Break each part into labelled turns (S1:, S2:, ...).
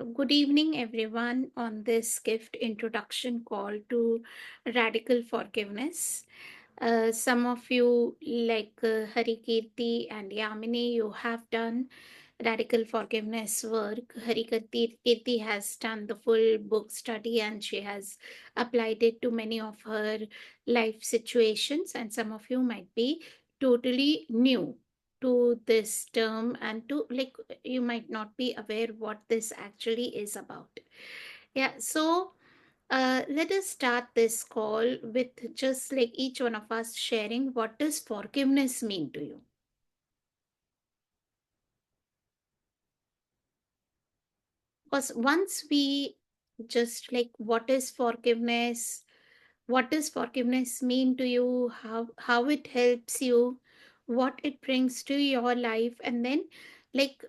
S1: Good evening, everyone, on this gift introduction call to radical forgiveness. Some of you, like Harikirti and Yamini, you have done radical forgiveness work. Harikirti has done the full book study and she has applied it to many of her life situations, and some of you might be totally new to this term and to like you might not be aware what this actually is about. Yeah, so let us start this call with just like each one of us sharing what does forgiveness mean to you. Because once we just like what does forgiveness mean to you, how it helps you, what it brings to your life, and then like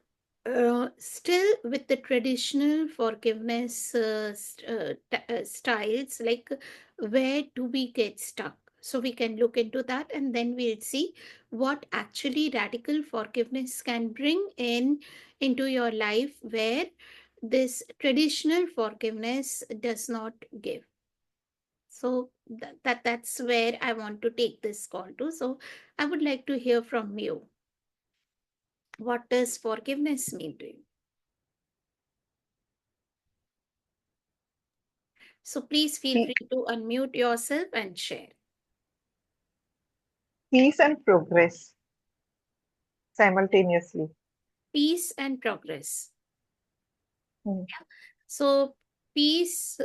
S1: still with the traditional forgiveness styles, like where do we get stuck, so we can look into that and then we'll see what actually radical forgiveness can bring in into your life where this traditional forgiveness does not give. So that's where I want to take this call to. So I would like to hear from you. What does forgiveness mean to you? So please feel
S2: Pe-
S1: free to unmute yourself and share.
S2: Peace and progress simultaneously.
S1: Peace and progress.
S2: Mm,
S1: So peace,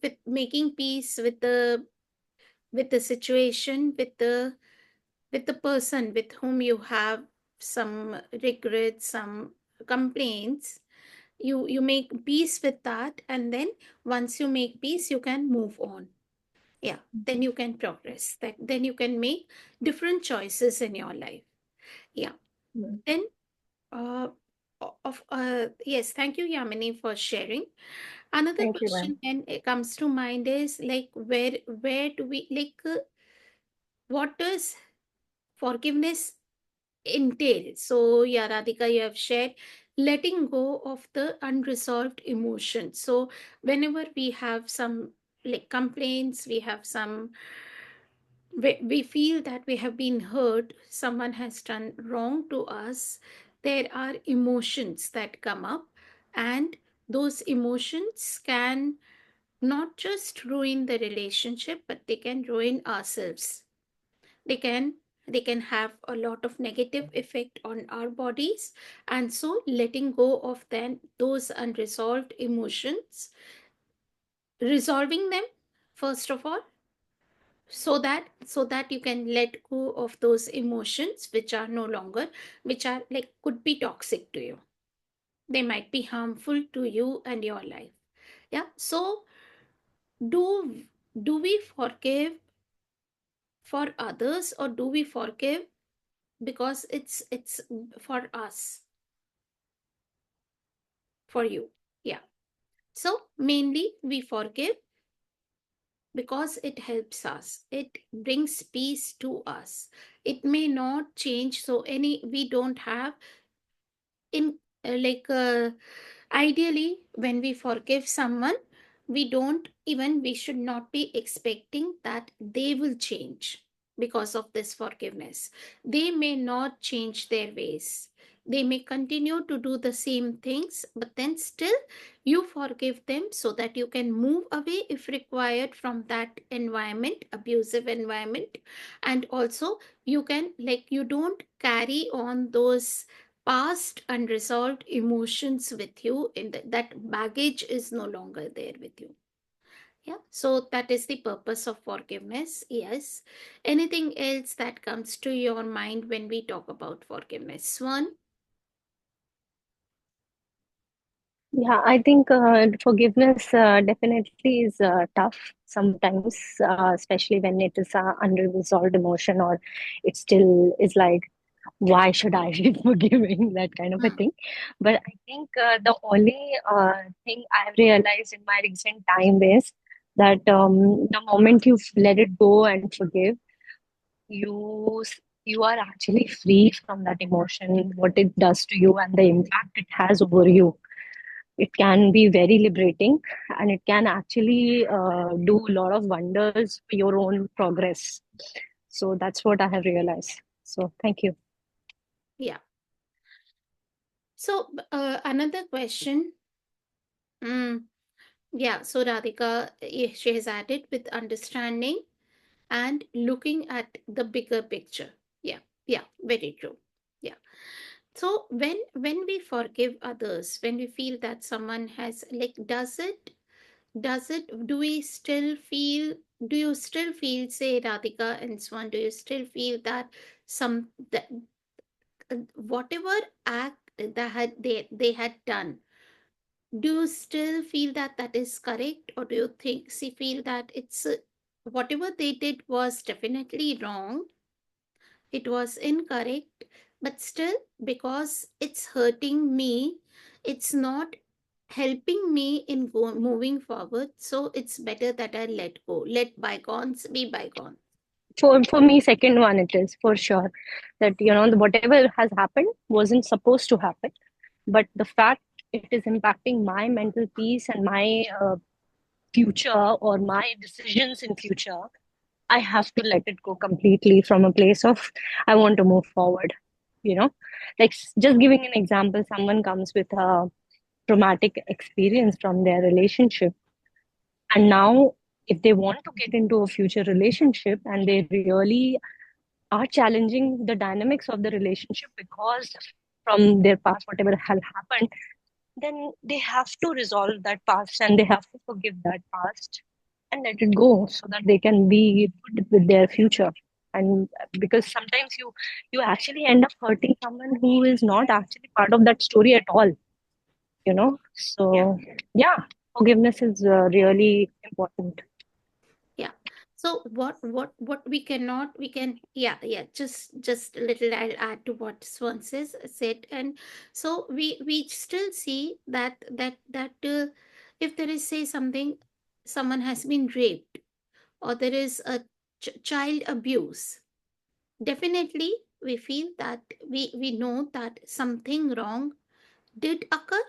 S1: with making peace with the situation, with the person with whom you have some regrets, some complaints. You make peace with that, and then once you make peace you can move on. Yeah, then you can progress, that then you can make different choices in your life. Yeah,
S2: mm.
S1: then uh yes, thank you, Yamini, for sharing. Another
S2: Thank you, ma'am.
S1: question then it comes to mind is like where do we like what does forgiveness entail? So, yeah, Radhika, you have shared letting go of the unresolved emotions. So, whenever we have some like complaints, we have some, we feel that we have been hurt, someone has done wrong to us, there are emotions that come up, and those emotions can not just ruin the relationship, but they can ruin ourselves. They can they can have a lot of negative effect on our bodies, and so letting go of then those unresolved emotions, resolving them first of all, so that you can let go of those emotions which are no longer, which are like could be toxic to you, they might be harmful to you and your life. Yeah, so do do we forgive for others, or do we forgive because it's for us, for you? Yeah, so mainly we forgive because it helps us, it brings peace to us. It may not change, so any we don't have in like ideally when we forgive someone, we should not be expecting that they will change because of this forgiveness. They may not change their ways, they may continue to do the same things, but then still you forgive them so that you can move away if required from that environment, abusive environment. And also you can like you don't carry on those past unresolved emotions with you, that baggage is no longer there with you. Yeah, so that is the purpose of forgiveness. Yes, anything else that comes to your mind when we talk about forgiveness, Swan?
S3: Yeah, I think forgiveness definitely is tough sometimes, especially when it is unresolved emotion or it still is like, why should I be forgiving that kind of a
S1: Hmm.
S3: thing. But I think the only thing I've realized in my recent time is that the moment you let it go and forgive, you you are actually free from that emotion, what it does to you, and the impact it has over you. it can be very liberating, and it can actually do a lot of wonders for your own progress. So that's what I have realized. So thank you.
S1: Yeah. So another question. Mm, yeah. So Radhika, she has added with understanding and looking at the bigger picture. Yeah. Yeah. Very true. Yeah. So when we forgive others, when we feel that someone has like, do we still feel, do you still feel, say Radhika and Swan, do you still feel that some that whatever act that they had done, do you still feel that that is correct, or do you think, see, feel that it's whatever they did was definitely wrong, it was incorrect, but still, because it's hurting me, it's not helping me in moving forward, so it's better that I let go, let bygones be bygones.
S3: For me, second one, it is for sure that whatever has happened wasn't supposed to happen, but the fact it is impacting my mental peace and my future or my decisions in future, I have to let it go completely from a place of I want to move forward. You know, like just giving an example, someone comes with a traumatic experience from their relationship, and now if they want to get into a future relationship and they really are challenging the dynamics of the relationship because from their past, whatever has happened, then they have to resolve that past and they have to forgive that past and let it go so that they can be good with their future. And because sometimes you actually end up hurting someone who is not actually part of that story at all,
S1: Yeah.
S3: so yeah, forgiveness is really important.
S1: Yeah. So what we cannot, we can, yeah, yeah, just a little I'll add to what Swan said. And so we still see that if there is, say, something, someone has been raped, or there is a child abuse, definitely we feel that we know that something wrong did occur,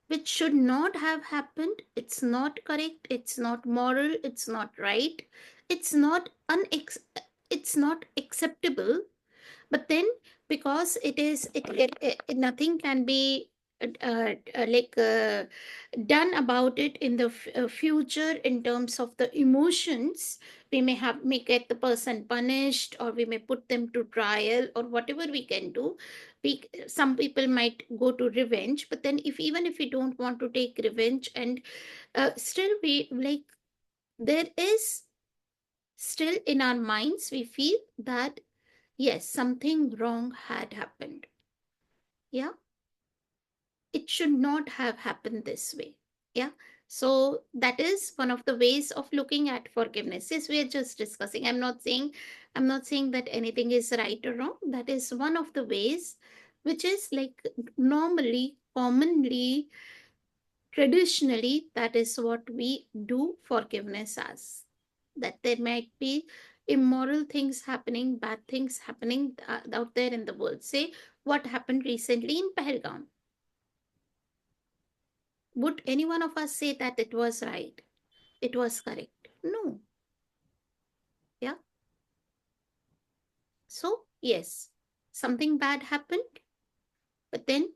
S1: which should not have happened. It's not correct, it's not moral, it's not right, it's not it's not acceptable. But then, because nothing can be done about it in the future, in terms of the emotions, we may get the person punished, or we may put them to trial, or whatever we can do. Some people might go to revenge, but then, if even if we don't want to take revenge, and still we like, there is still in our minds, we feel that yes, something wrong had happened. Yeah, it should not have happened this way. Yeah. So that is one of the ways of looking at forgiveness. Yes, we are just discussing. I'm not saying that anything is right or wrong. That is one of the ways, which is like normally, commonly, traditionally, that is what we do forgiveness as. That there might be immoral things happening, bad things happening out there in the world. Say what happened recently in Pahalgam. Would any one of us say that it was right? It was correct? No. Yeah. So, yes, something bad happened, but then,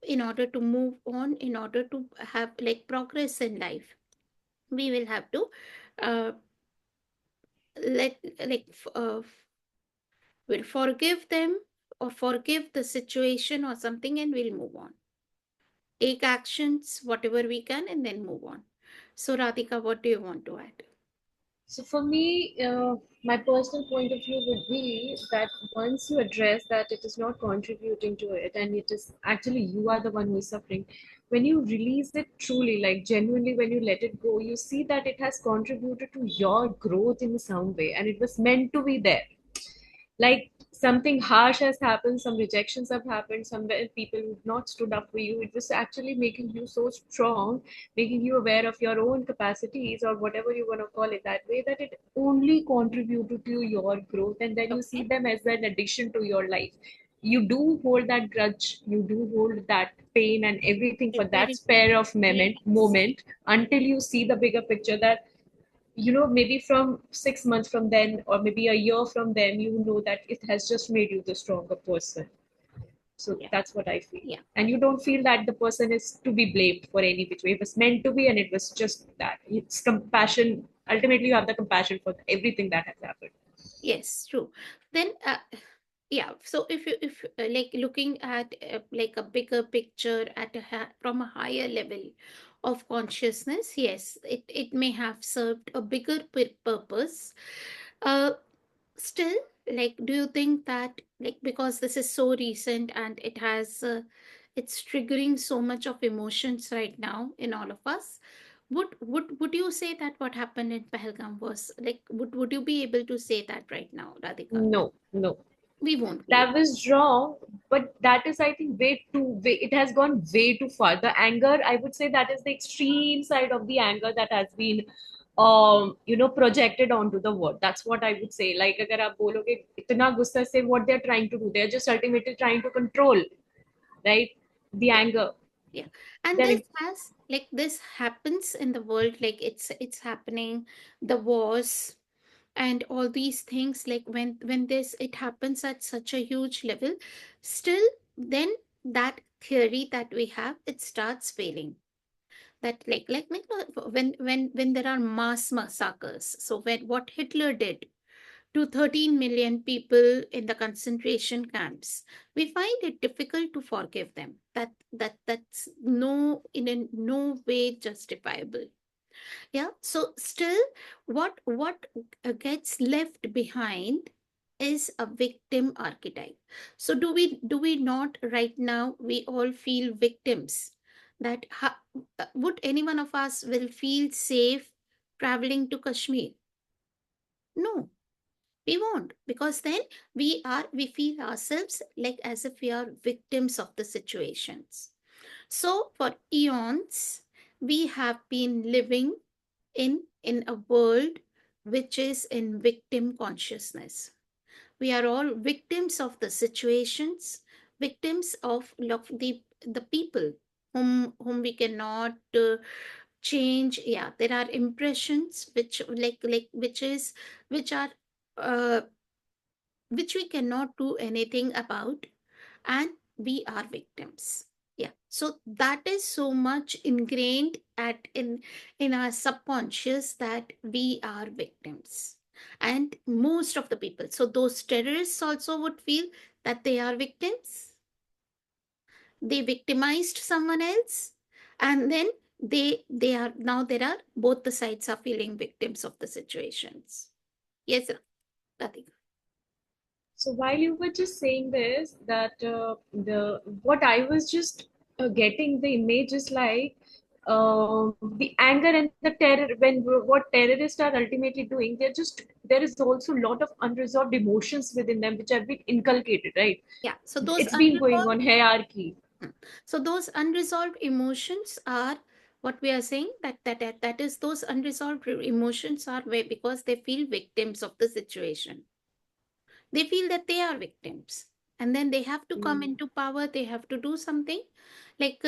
S1: in order to move on, in order to have like progress in life, we will have to uh, let like we'll forgive them, or forgive the situation or something, and we'll move on. Take actions, whatever we can, and then move on. So, Radhika, what do you want to add?
S4: So for me, my personal point of view would be that once you address that it is not contributing to it and it is actually you are the one who is suffering, when you release it truly, like genuinely, when you let it go, you see that it has contributed to your growth in some way and it was meant to be there. Like something harsh has happened, some rejections have happened, some people who've not stood up for you, it was actually making you so strong, making you aware of your own capacities or whatever you want to call it, that way that it only contributed to your growth, and then you see
S1: Okay.
S4: them as an addition to your life. you do hold that grudge, you do hold that pain and everything for that
S1: Very
S4: spare of
S1: yes.
S4: moment until you see the bigger picture that, maybe from 6 months from then, or maybe a year from then, you know that it has just made you the stronger person. So
S1: Yeah.
S4: that's what I feel.
S1: Yeah.
S4: And you don't feel that the person is to be blamed for any which way. It was meant to be, and it was just that. It's compassion. Ultimately, you have the compassion for everything that has happened.
S1: Yes, true. Then, yeah. So if like looking at like a bigger picture at from a higher level of consciousness, yes, it may have served a bigger purpose. Uh, Still, like, do you think that, like, because this is so recent and it has it's triggering so much of emotions right now in all of us, would you say that what happened in Pahalgam was like, would you be able to say that right now, Radhika?
S4: No, no.
S1: We won't be
S4: That
S1: able.
S4: was wrong, but that is, I think, it has gone way too far. The anger, I would say, that is the extreme side of the anger that has been projected onto the world. That's what I would say. Like, agar aap bologe itna gussa se, what they're trying to do, they're just ultimately trying to control, right? The
S1: Yeah.
S4: anger.
S1: Yeah. And this
S4: They're
S1: has, like, this happens in the world, like it's happening, the wars and all these things, like when this it happens at such a huge level, still then that theory that we have, it starts failing. That when there are mass massacres, so when what Hitler did to 13 million people in the concentration camps, we find it difficult to forgive them. That's no, in a no way justifiable. Yeah. So still, what gets left behind is a victim archetype. So do we not right now, we all feel victims? That would any one of us will feel safe traveling to Kashmir? No, we won't, because then we feel ourselves like as if we are victims of the situations. So for eons, we have been living in a world which is in victim consciousness. We are all victims of the situations, victims of the people whom we cannot change. Yeah, there are impressions which which are uh, which we cannot do anything about, and we are victims. Yeah, so that is so much ingrained in our subconscious that we are victims. And most of the people, so those terrorists also would feel that they are victims. They victimized someone else, and then they are now, there are both the sides are feeling victims of the situations. Yes, Radhika.
S4: So while you were just saying this, that the what I was just getting the image is like the anger and the terror. When what terrorists are ultimately doing, there is also a lot of unresolved emotions within them which have been inculcated, right?
S1: Yeah, so those
S4: It's been going
S1: unresolved.
S4: on hierarchy.
S1: Mm. So those unresolved emotions are what we are saying, that is, those unresolved emotions are where, because they feel victims of the situation. They feel that they are victims, and then they have to come
S4: Mm.
S1: into power. They have to do something, like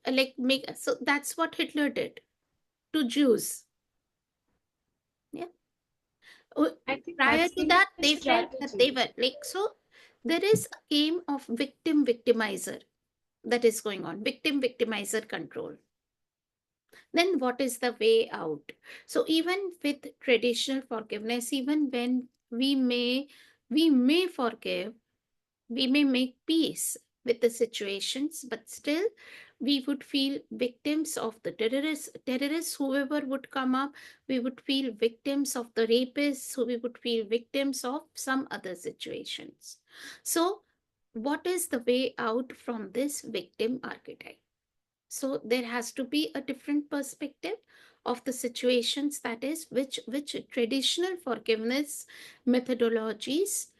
S1: like make. So that's what Hitler did to Jews. Yeah. Uh,
S4: I think
S1: Prior
S4: that's
S1: to
S4: been
S1: that,
S4: the
S1: they felt that they
S4: strategy.
S1: were like, so. There is a game of victim victimizer that is going on. Victim victimizer control. Then what is the way out? So even with traditional forgiveness, even when we may forgive, we may make peace with the situations, but still we would feel victims of the terrorists whoever would come up. We would feel victims of the rapists, who we would feel victims of some other situations. So what is the way out from this victim archetype? So there has to be a different perspective of the situations, that is, which traditional forgiveness methodologies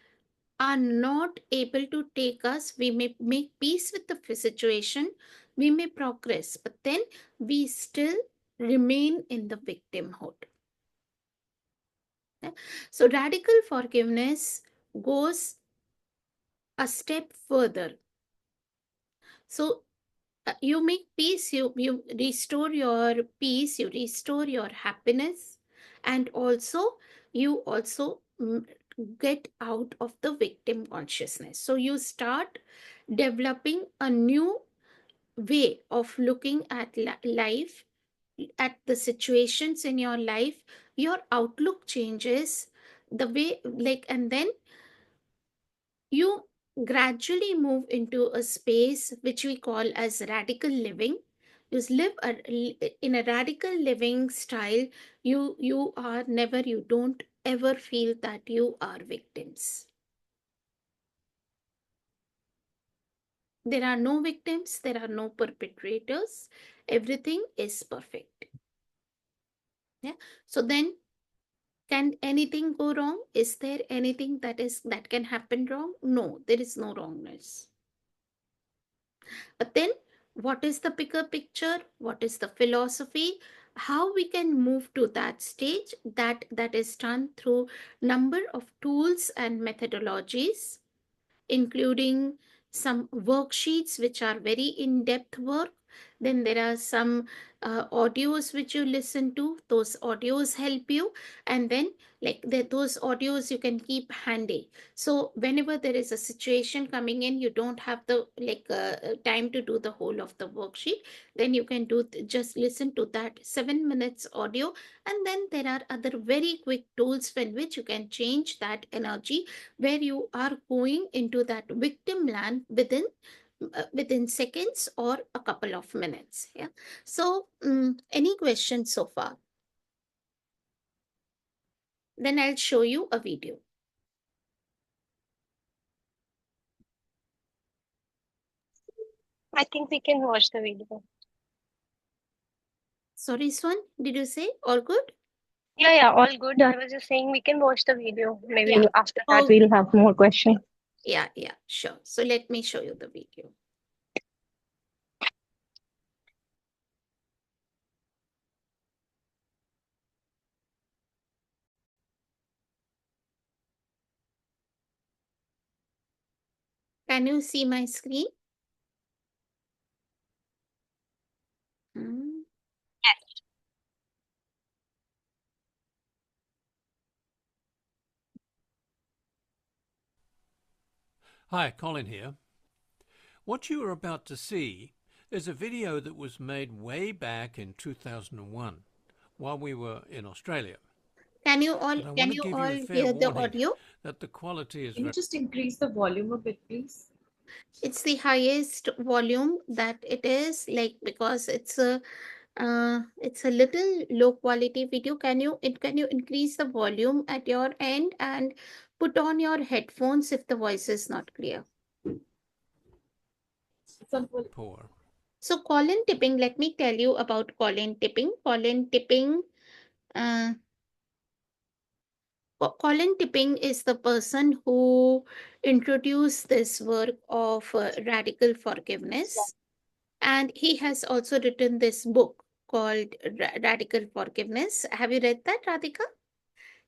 S1: are not able to take us. We may make peace with the situation, we may progress, but then we still remain in the victimhood. Yeah. So radical forgiveness goes a step further. So you make peace, you restore your peace, you restore your happiness, and also you also get out of the victim consciousness. So you start developing a new way of looking at life, at the situations in your life. Your outlook changes, the way, like, and then you gradually move into a space which we call as radical living. You live in a radical living style. You are never, you don't ever feel that you are victims. There are no victims, there are no perpetrators. Everything is perfect. Yeah. So then, can anything go wrong? Is there anything that can happen wrong? No, there is no wrongness. But then, what is the bigger picture? What is the philosophy? How we can move to that stage? That is done through number of tools and methodologies, including some worksheets which are very in-depth work. Then there are some audios which you listen to. Those audios help you, and then, like, those audios you can keep handy. So whenever there is a situation coming in, you don't have the time to do the whole of the worksheet. Then you can do just listen to that 7 minutes audio, and then there are other very quick tools in which you can change that energy, where you are going into that victim land within seconds or a couple of minutes. Yeah. So any questions so far? Then I'll show you a video.
S3: I think we can watch the video.
S1: Sorry, Swan, did you say all good?
S3: Yeah, all good. I was just saying we can watch the video. Maybe
S1: Yeah.
S3: after that
S1: Okay.
S3: we'll have more questions.
S1: Yeah, sure. So let me show you the video. Can you see my screen? Hmm.
S5: Hi, Colin here. What you are about to see is a video that was made way back in 2001 while we were in Australia.
S1: Can you
S5: But I want to give you a
S1: all
S5: fair
S1: hear the
S5: warning
S1: audio?
S5: that the quality is
S4: Can you
S5: very...
S4: just increase the volume a bit, please?
S1: It's the highest volume that it is, like, because it's a little low quality video. Can you increase the volume at your end and put on your headphones if the voice is not clear?
S5: poor.
S1: So colon tipping, let me tell you about colon tipping. Uh, Colin Tipping is the person who introduced this work of radical forgiveness. And he has also written this book called Radical Forgiveness. Have you read that, Radhika?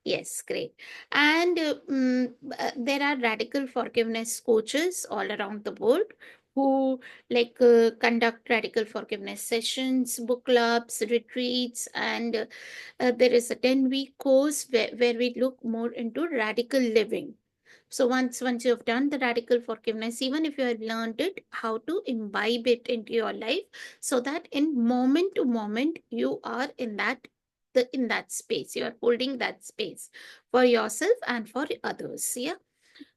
S1: Yes, great. And there are radical forgiveness coaches all around the world who conduct radical forgiveness sessions, book clubs, retreats, and there is a 10-week course where we look more into radical living. So once you have done the radical forgiveness, even if you have learned it, how to imbibe it into your life, so that in moment to moment you are in that space. You are holding that space for yourself and for others. Yeah.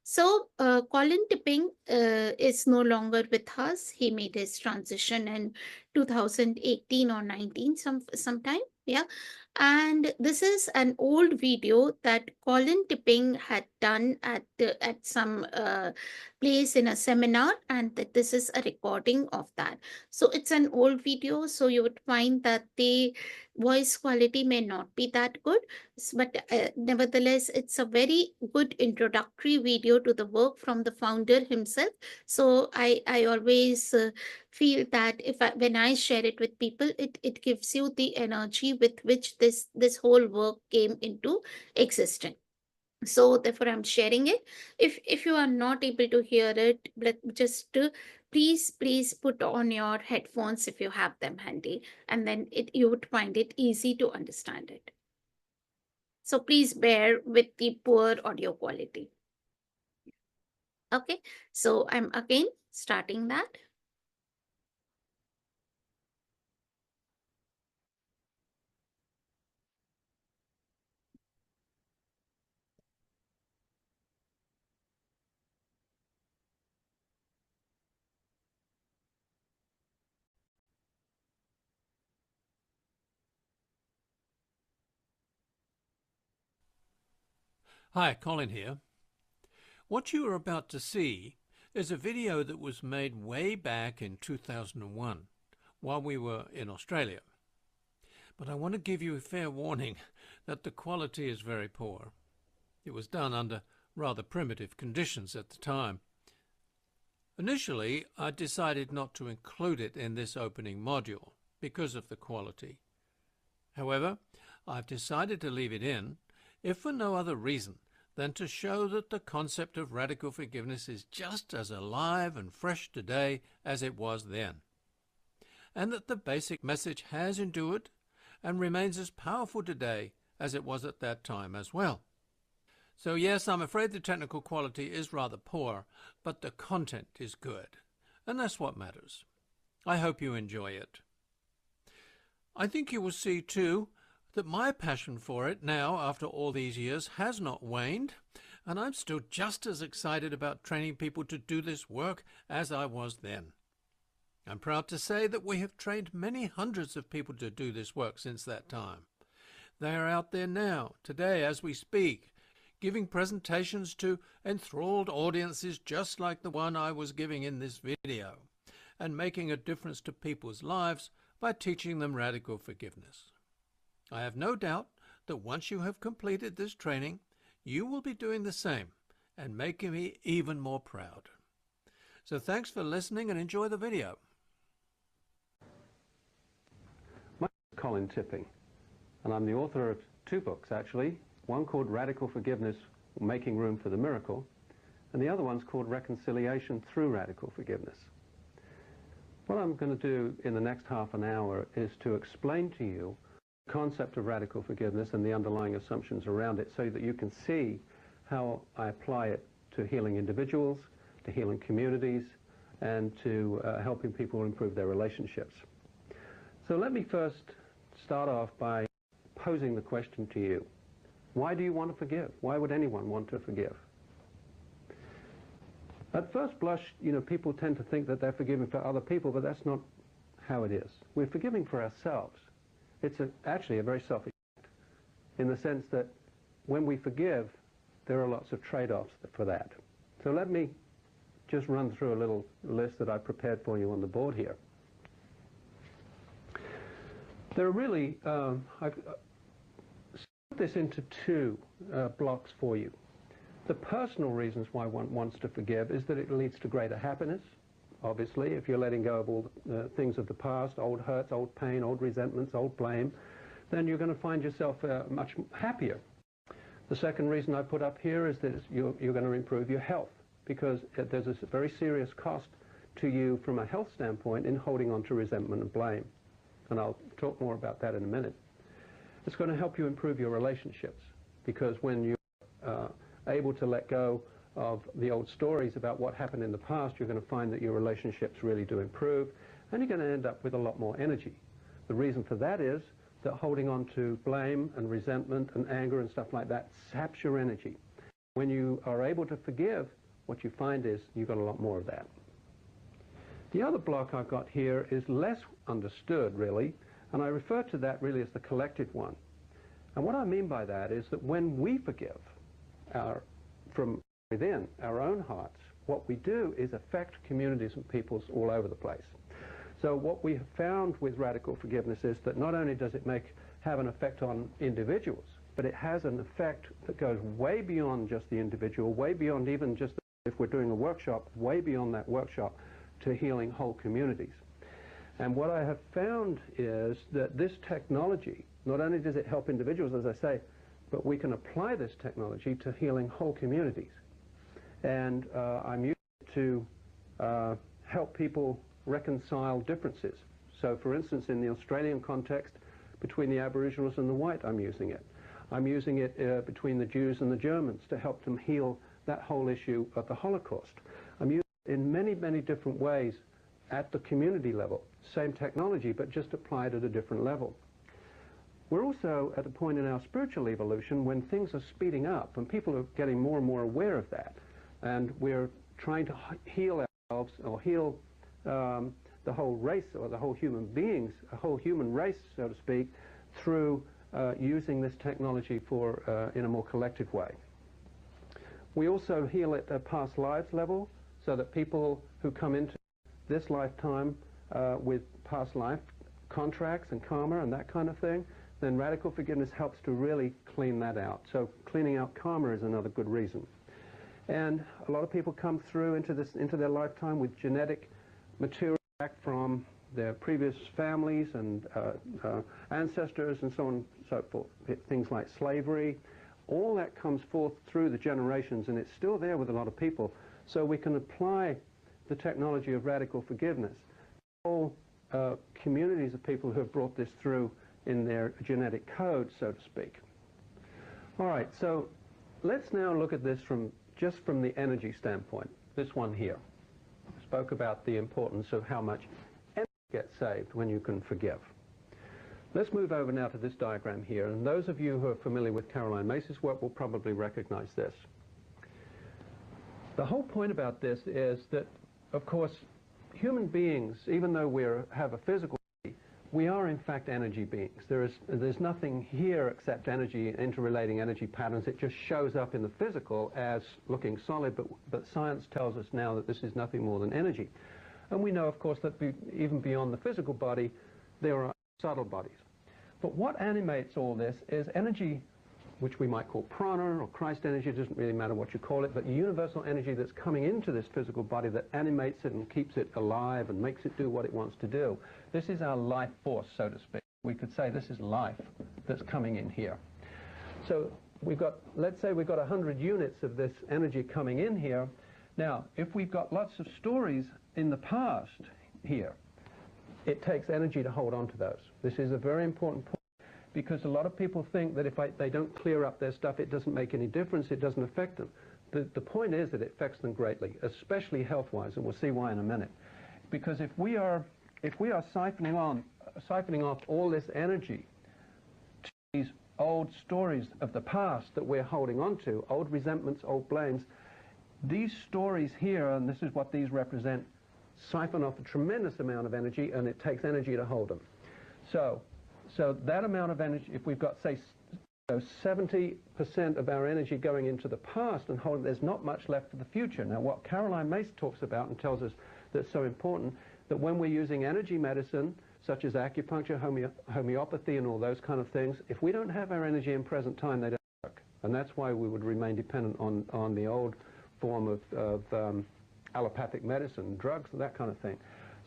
S1: So, Colin Tipping is no longer with us. He made his transition in 2018 or 19 sometime. Yeah. And this is an old video that Colin Tipping had done at some place in a seminar, and that this is a recording of that. So it's an old video, so you would find that the voice quality may not be that good, but nevertheless, it's a very good introductory video to the work from the founder himself. So I always feel that when I share it with people, it gives you the energy with which this whole work came into existence. So therefore I'm sharing it. If you are not able to hear it, just please put on your headphones if you have them handy, and then you would find it easy to understand it. So please bear with the poor audio quality. Okay, so I'm again starting that.
S5: Hi, Colin here. What you are about to see is a video that was made way back in 2001 while we were in Australia. But I want to give you a fair warning that the quality is very poor. It was done under rather primitive conditions at the time. Initially, I decided not to include it in this opening module because of the quality. However, I've decided to leave it in, if for no other reason than to show that the concept of radical forgiveness is just as alive and fresh today as it was then, and that the basic message has endured and remains as powerful today as it was at that time as well. So yes, I'm afraid the technical quality is rather poor, but the content is good, and that's what matters. I hope you enjoy it. I think you will see too that my passion for it now, after all these years, has not waned, and I'm still just as excited about training people to do this work as I was then. I'm proud to say that we have trained many hundreds of people to do this work since that time. They are out there now, today as we speak, giving presentations to enthralled audiences just like the one I was giving in this video, and making a difference to people's lives by teaching them radical forgiveness. I have no doubt that once you have completed this training, you will be doing the same and making me even more proud. So thanks for listening and enjoy the video.
S6: My name is Colin Tipping, and I'm the author of two books actually, one called Radical Forgiveness, Making Room for the Miracle, and the other one's called Reconciliation Through Radical Forgiveness. What I'm going to do in the next half an hour is to explain to you the concept of radical forgiveness and the underlying assumptions around it so that you can see how I apply it to healing individuals, to healing communities, and to helping people improve their relationships. So let me first start off by posing the question to you. Why do you want to forgive? Why would anyone want to forgive? At first blush, people tend to think that they're forgiving for other people, but that's not how it is. We're forgiving for ourselves. It's actually a very selfish act, in the sense that when we forgive, there are lots of trade-offs for that. So let me just run through a little list that I prepared for you on the board here. There are really, I've split this into two blocks for you. The personal reasons why one wants to forgive is that it leads to greater happiness. Obviously, if you're letting go of all the things of the past, old hurts, old pain, old resentments, old blame, then you're going to find yourself much happier. The second reason I put up here is that you're going to improve your health, because there's a very serious cost to you from a health standpoint in holding on to resentment and blame. And I'll talk more about that in a minute. It's going to help you improve your relationships, because when you're able to let go of the old stories about what happened in the past, you're going to find that your relationships really do improve, and you're going to end up with a lot more energy. The reason for that is that holding on to blame and resentment and anger and stuff like that saps your energy. When you are able to forgive, what you find is you've got a lot more of that. The other block I've got here is less understood, really, and I refer to that really as the collective one. And what I mean by that is that when we forgive from within our own hearts, what we do is affect communities and peoples all over the place. So what we have found with radical forgiveness is that not only does it have an effect on individuals, but it has an effect that goes way beyond just the individual, way beyond even just if we're doing a workshop, way beyond that workshop to healing whole communities. And what I have found is that this technology, not only does it help individuals, as I say, but we can apply this technology to healing whole communities. And I'm using it to help people reconcile differences. So, for instance, in the Australian context, between the Aboriginals and the white, I'm using it. I'm using it between the Jews and the Germans to help them heal that whole issue of the Holocaust. I'm using it in many, many different ways at the community level. Same technology, but just applied at a different level. We're also at a point in our spiritual evolution when things are speeding up, and people are getting more and more aware of that. And we're trying to heal ourselves, or heal the whole race, or the whole human beings, a whole human race, so to speak, through using this technology for in a more collective way. We also heal at a past lives level, so that people who come into this lifetime with past life contracts and karma and that kind of thing, then radical forgiveness helps to really clean that out. So cleaning out karma is another good reason. And a lot of people come through into their lifetime with genetic material back from their previous families and ancestors and so on and so forth. Things like slavery, all that comes forth through the generations, and it's still there with a lot of people. So we can apply the technology of radical forgiveness to whole communities of people who have brought this through in their genetic code, so to speak. All right, so let's now look at this just from the energy standpoint. This one here. I spoke about the importance of how much energy gets saved when you can forgive. Let's move over now to this diagram here, and those of you who are familiar with Caroline Myss's work will probably recognize this. The whole point about this is that, of course, human beings, even though we have a physical body, we are in fact energy beings. There's nothing here except energy, interrelating energy patterns. It just shows up in the physical as looking solid, but science tells us now that this is nothing more than energy. And we know, of course, that even beyond the physical body, there are subtle bodies. But what animates all this is energy, which we might call prana or Christ energy. It doesn't really matter what you call it, but the universal energy that's coming into this physical body that animates it and keeps it alive and makes it do what it wants to do. This is our life force, so to speak. We could say this is life that's coming in here. So let's say we've got 100 units of this energy coming in here. Now, if we've got lots of stories in the past here, it takes energy to hold on to those. This is a very important point, because a lot of people think that if they don't clear up their stuff, it doesn't make any difference, it doesn't affect them. The point is that it affects them greatly, especially health-wise, and we'll see why in a minute. Because if we are siphoning off all this energy to these old stories of the past that we're holding on to, old resentments, old blames, these stories here, and this is what these represent, siphon off a tremendous amount of energy, and it takes energy to hold them. So that amount of energy, if we've got, say, 70% of our energy going into the past and holding, there's not much left for the future. Now, what Caroline Myss talks about and tells us that's so important, that when we're using energy medicine, such as acupuncture, homeopathy, and all those kind of things, if we don't have our energy in present time, they don't work. And that's why we would remain dependent on the old form of allopathic medicine, drugs, and that kind of thing.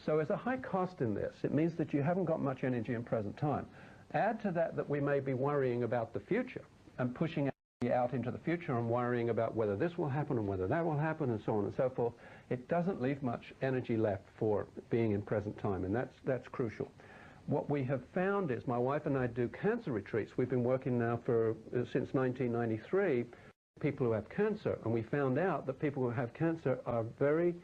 S6: So there's a high cost in this. It means that you haven't got much energy in present time. Add to that we may be worrying about the future and pushing energy out into the future and worrying about whether this will happen and whether that will happen and so on and so forth. It doesn't leave much energy left for being in present time, and that's crucial. What we have found is, my wife and I do cancer retreats. We've been working now since 1993, people who have cancer, and we found out that people who have cancer are very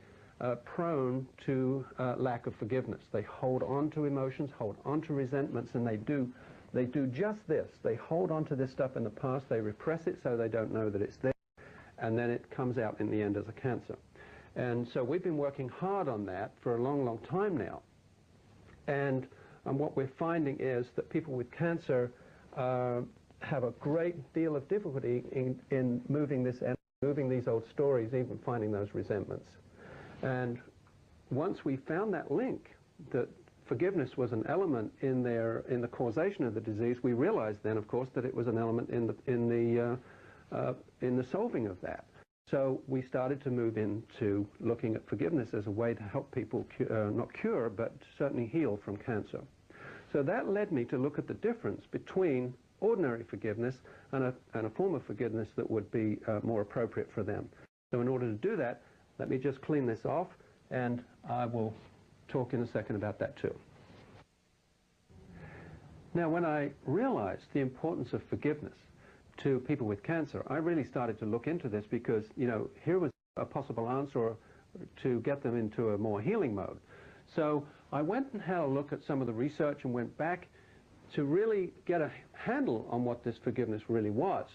S6: prone to lack of forgiveness. They hold on to emotions, hold on to resentments, and they do just this. They hold on to this stuff in the past, they repress it so they don't know that it's there, and then it comes out in the end as a cancer. And so we've been working hard on that for a long, long time now. And what we're finding is that people with cancer have a great deal of difficulty in moving these old stories, even finding those resentments. And once we found that link, that forgiveness was an element in the causation of the disease, we realized then, of course, that it was an element in the solving of that. So we started to move into looking at forgiveness as a way to help people not cure, but certainly heal from cancer. So that led me to look at the difference between ordinary forgiveness and a form of forgiveness that would be more appropriate for them. So in order to do that, let me just clean this off, and I will talk in a second about that too. Now, when I realized the importance of forgiveness to people with cancer, I really started to look into this because, you know, here was a possible answer to get them into a more healing mode. So I went and had a look at some of the research and went back to really get a handle on what this forgiveness really was.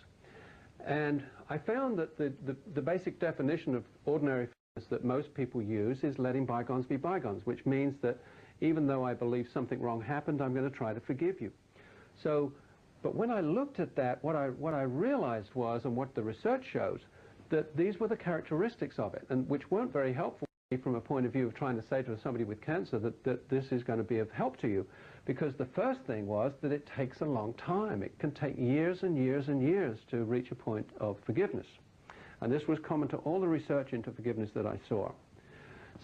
S6: And I found that the basic definition of ordinary forgiveness that most people use is letting bygones be bygones, which means that even though I believe something wrong happened, I'm going to try to forgive you. So, but when I looked at that, what I realized was, and what the research shows, that these were the characteristics of it, and which weren't very helpful from a point of view of trying to say to somebody with cancer that this is going to be of help to you. Because the first thing was that it takes a long time. It can take years and years and years to reach a point of forgiveness. And this was common to all the research into forgiveness that I saw.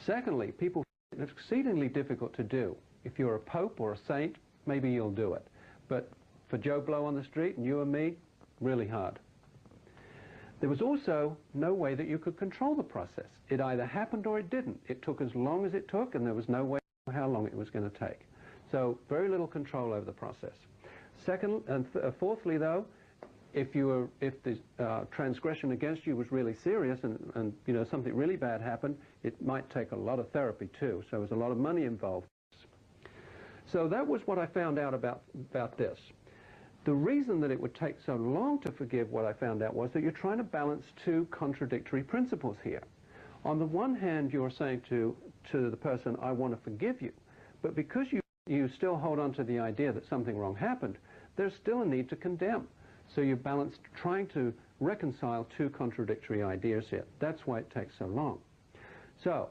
S6: Secondly, people find it exceedingly difficult to do. If you're a pope or a saint, maybe you'll do it. But for Joe Blow on the street and you and me, really hard. There was also no way that you could control the process. It either happened or it didn't. It took as long as it took, and there was no way how long it was going to take. So very little control over the process. Second and fourthly, though, if the transgression against you was really serious and you know something really bad happened, it might take a lot of therapy too. So there's a lot of money involved. So that was what I found out about this. The reason that it would take so long to forgive, what I found out, was that you're trying to balance two contradictory principles here. On the one hand, you're saying to the person, I want to forgive you, but because you still hold on to the idea that something wrong happened, there's still a need to condemn. So you balance trying to reconcile two contradictory ideas here. That's why it takes so long. So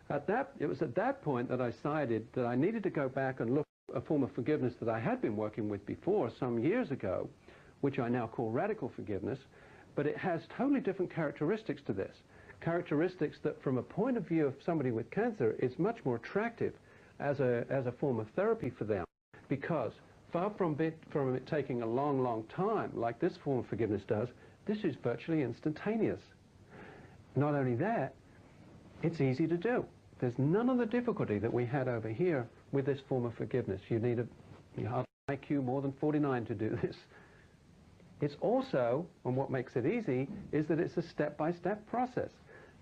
S6: it was at that point that I decided that I needed to go back and look at a form of forgiveness that I had been working with before some years ago, which I now call radical forgiveness, but it has totally different characteristics to this. Characteristics that from a point of view of somebody with cancer is much more attractive as a form of therapy for them, because far from it taking a long, long time, like this form of forgiveness does, this is virtually instantaneous. Not only that, it's easy to do. There's none of the difficulty that we had over here with this form of forgiveness. You need an IQ more than 49 to do this. It's also, and what makes it easy, is that it's a step-by-step process.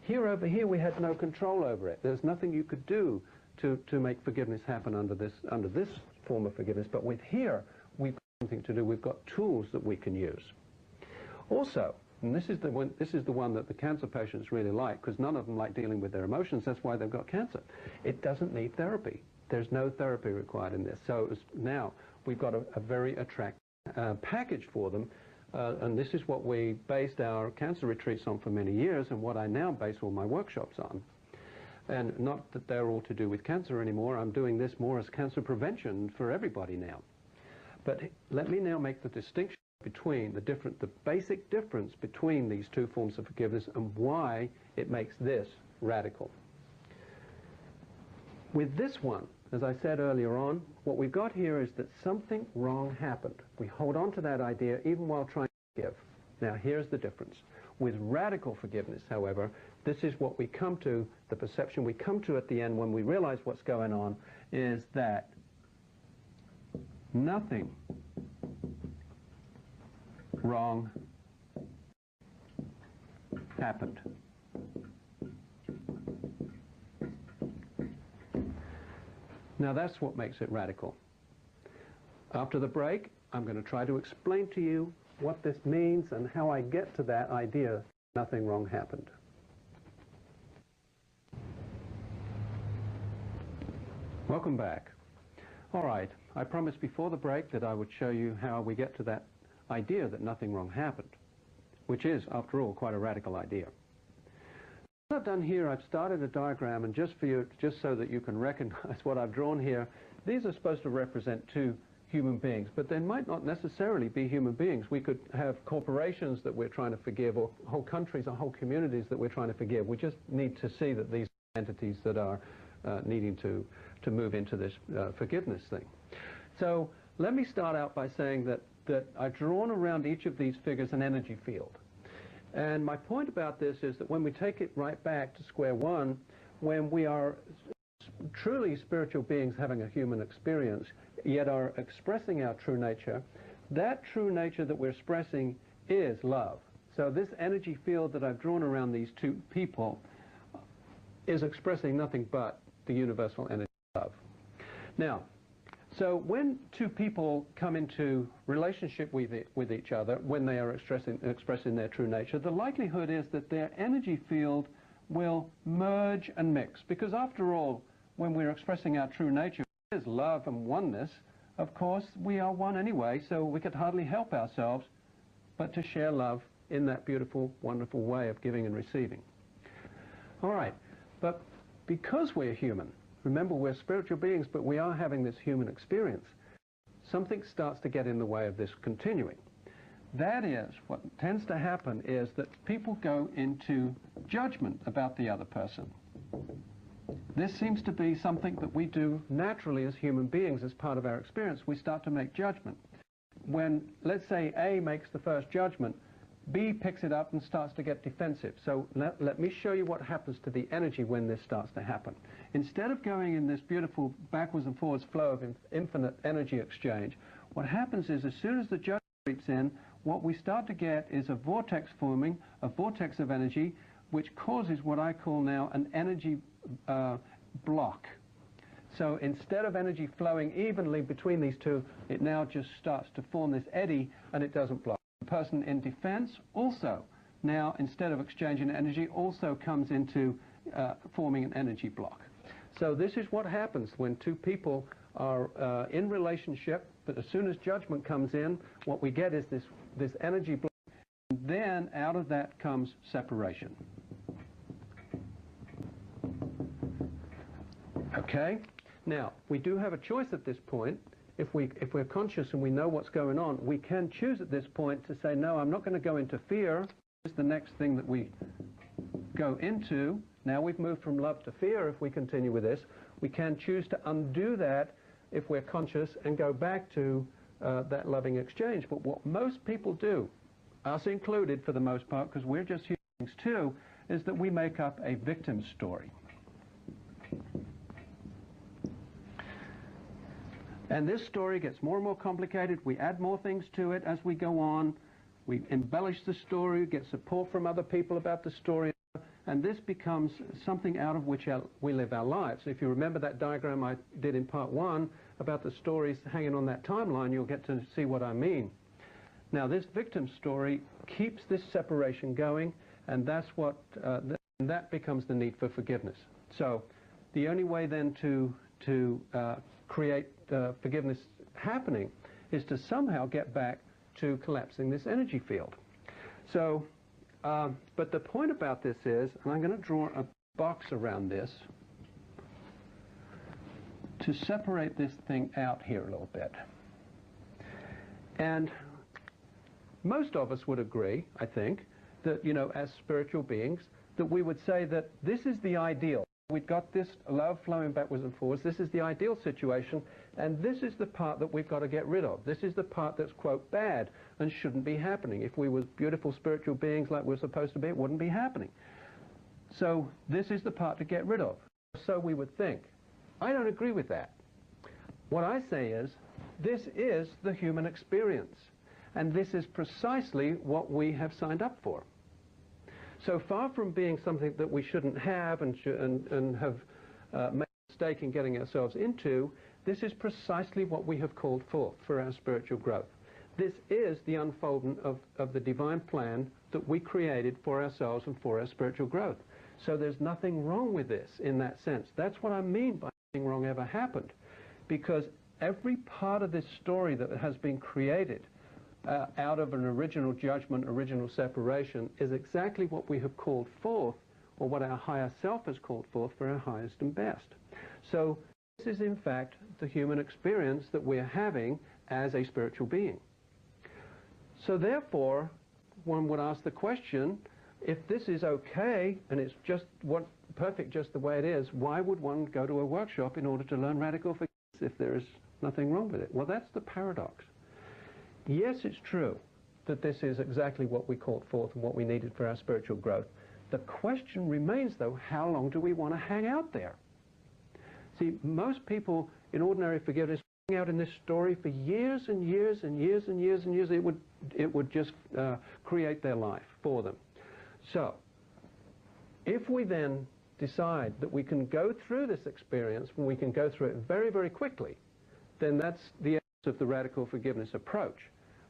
S6: Over here, we had no control over it. There's nothing you could do to make forgiveness happen under this form of forgiveness. But with here, we've got something to do. We've got tools that we can use. Also, and this is the one that the cancer patients really like, because none of them like dealing with their emotions. That's why they've got cancer. It doesn't need therapy. There's no therapy required in this. So now we've got a very attractive package for them. And this is what we based our cancer retreats on for many years, and what I now base all my workshops on. And not that they're all to do with cancer anymore. I'm doing this more as cancer prevention for everybody now. But let me now make the distinction between the basic difference between these two forms of forgiveness and why it makes this radical. With this one, as I said earlier on, what we've got here is that something wrong happened. We hold on to that idea even while trying to forgive. Now here's the difference. With radical forgiveness, however, this is what we come to, the perception we come to at the end when we realize what's going on, is that nothing wrong happened. Now that's what makes it radical. After the break, I'm going to try to explain to you what this means and how I get to that idea, nothing wrong happened. Welcome back. All right, I promised before the break that I would show you how we get to that idea that nothing wrong happened, which is, after all, quite a radical idea. What I've done here, I've started a diagram, and just so that you can recognize what I've drawn here, these are supposed to represent two human beings, but they might not necessarily be human beings. We could have corporations that we're trying to forgive, or whole countries or whole communities that we're trying to forgive. We just need to see that these are entities that are needing to move into this forgiveness thing. So let me start out by saying that that I've drawn around each of these figures an energy field. And my point about this is that when we take it right back to square one, when we are truly spiritual beings having a human experience, yet are expressing our true nature, that true nature that we're expressing is love. So this energy field that I've drawn around these two people is expressing nothing but the universal energy of love. Now, so when two people come into relationship with each other, when they are expressing their true nature, the likelihood is that their energy field will merge and mix. Because after all, when we're expressing our true nature, is love and oneness. Of course, we are one anyway, so we could hardly help ourselves but to share love in that beautiful, wonderful way of giving and receiving. All right, but because we're human, remember we're spiritual beings, but we are having this human experience, something starts to get in the way of this continuing. That is, what tends to happen is that people go into judgment about the other person. This seems to be something that we do naturally as human beings as part of our experience. We start to make judgment. When, let's say, A makes the first judgment, B picks it up and starts to get defensive. So let me show you what happens to the energy when this starts to happen. Instead of going in this beautiful backwards and forwards flow of infinite energy exchange, what happens is as soon as the judgment creeps in, what we start to get is a vortex forming, a vortex of energy, which causes what I call now an energy block. So instead of energy flowing evenly between these two, it now just starts to form this eddy and it doesn't block. The person in defense also now, instead of exchanging energy, also comes into forming an energy block. So this is what happens when two people are in relationship, but as soon as judgment comes in, what we get is this energy block, and then out of that comes separation. Okay? Now, we do have a choice at this point. If we're conscious and we know what's going on, we can choose at this point to say, no, I'm not going to go into fear. This is the next thing that we go into. Now we've moved from love to fear. If we continue with this, we can choose to undo that if we're conscious and go back to that loving exchange. But what most people do, us included for the most part, because we're just humans too, is that we make up a victim story. And this story gets more and more complicated. We add more things to it as we go on. We embellish the story, get support from other people about the story, and this becomes something out of which we live our lives. If you remember that diagram I did in part one about the stories hanging on that timeline, you'll get to see what I mean. Now, this victim story keeps this separation going, and that's what that becomes the need for forgiveness. So the only way then to create forgiveness happening is to somehow get back to collapsing this energy field. So, but the point about this is, and I'm going to draw a box around this to separate this thing out here a little bit. And most of us would agree, I think, that, you know, as spiritual beings, that we would say that this is the ideal. We've got this love flowing backwards and forwards. This is the ideal situation, and this is the part that we've got to get rid of. This is the part that's, quote, bad and shouldn't be happening. If we were beautiful spiritual beings like we're supposed to be, it wouldn't be happening. So this is the part to get rid of. So we would think. I don't agree with that. What I say is, this is the human experience, and this is precisely what we have signed up for. So far from being something that we shouldn't have and have made a mistake in getting ourselves into, this is precisely what we have called forth for our spiritual growth. This is the unfoldment of the divine plan that we created for ourselves and for our spiritual growth. So there's nothing wrong with this in that sense. That's what I mean by nothing wrong ever happened. Because every part of this story that has been created out of an original judgment, original separation, is exactly what we have called forth, or what our higher self has called forth for our highest and best. So this is in fact the human experience that we're having as a spiritual being. So therefore, one would ask the question, if this is okay and it's just perfect just the way it is, why would one go to a workshop in order to learn radical forgiveness if there is nothing wrong with it? Well, that's the paradox. Yes, it's true that this is exactly what we called forth and what we needed for our spiritual growth. The question remains, though, how long do we want to hang out there? See, most people in ordinary forgiveness hang out in this story for years and years and years and years and years. It would just create their life for them. So, if we then decide that we can go through this experience, and we can go through it very, very quickly, then that's the essence of the radical forgiveness approach.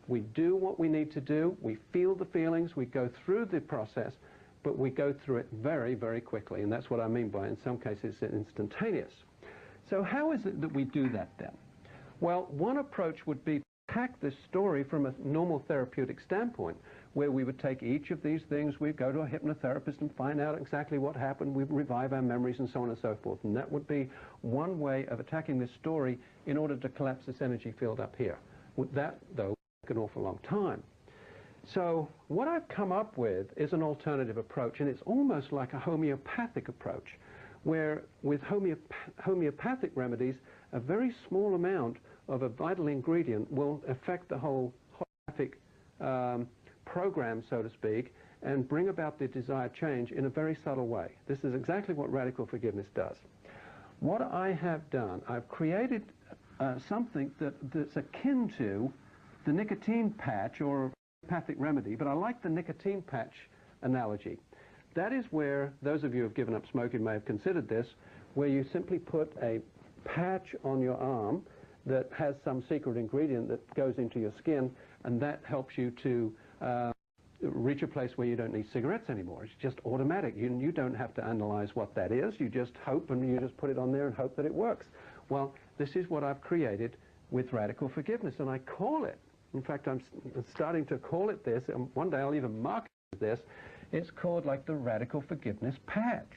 S6: We do what we need to do, we feel the feelings, we go through the process, but we go through it very, very quickly. And that's what I mean by, in some cases, instantaneous. So how is it that we do that then? Well, one approach would be to attack this story from a normal therapeutic standpoint, where we would take each of these things, we'd go to a hypnotherapist and find out exactly what happened, we'd revive our memories and so on and so forth. And that would be one way of attacking this story in order to collapse this energy field up here. That, though, took an awful long time. So what I've come up with is an alternative approach, and it's almost like a homeopathic approach, where with homeopathic remedies, a very small amount of a vital ingredient will affect the whole homeopathic program, so to speak, and bring about the desired change in a very subtle way. This is exactly what radical forgiveness does. What I have done, I've created something that's akin to the nicotine patch or homeopathic remedy, but I like the nicotine patch analogy. That is where, those of you who have given up smoking may have considered this, where you simply put a patch on your arm that has some secret ingredient that goes into your skin, and that helps you to reach a place where you don't need cigarettes anymore. It's just automatic. You don't have to analyze what that is. You just hope, and you just put it on there and hope that it works. Well, this is what I've created with radical forgiveness, and I call it, in fact, I'm starting to call it this, and one day I'll even mark it as this. It's called like the radical forgiveness patch.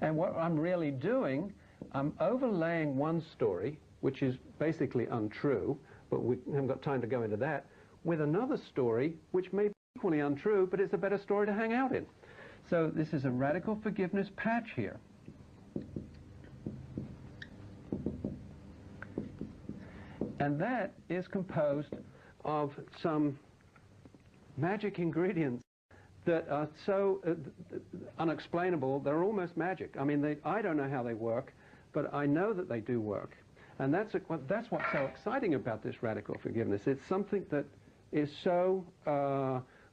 S6: And what I'm really doing, I'm overlaying one story, which is basically untrue, but we haven't got time to go into that, with another story which may be equally untrue, but it's a better story to hang out in. So this is a radical forgiveness patch here. And that is composed of some magic ingredients that are so unexplainable, they're almost magic. I mean, I don't know how they work, but I know that they do work. And that's what's so exciting about this radical forgiveness. It's something that is so,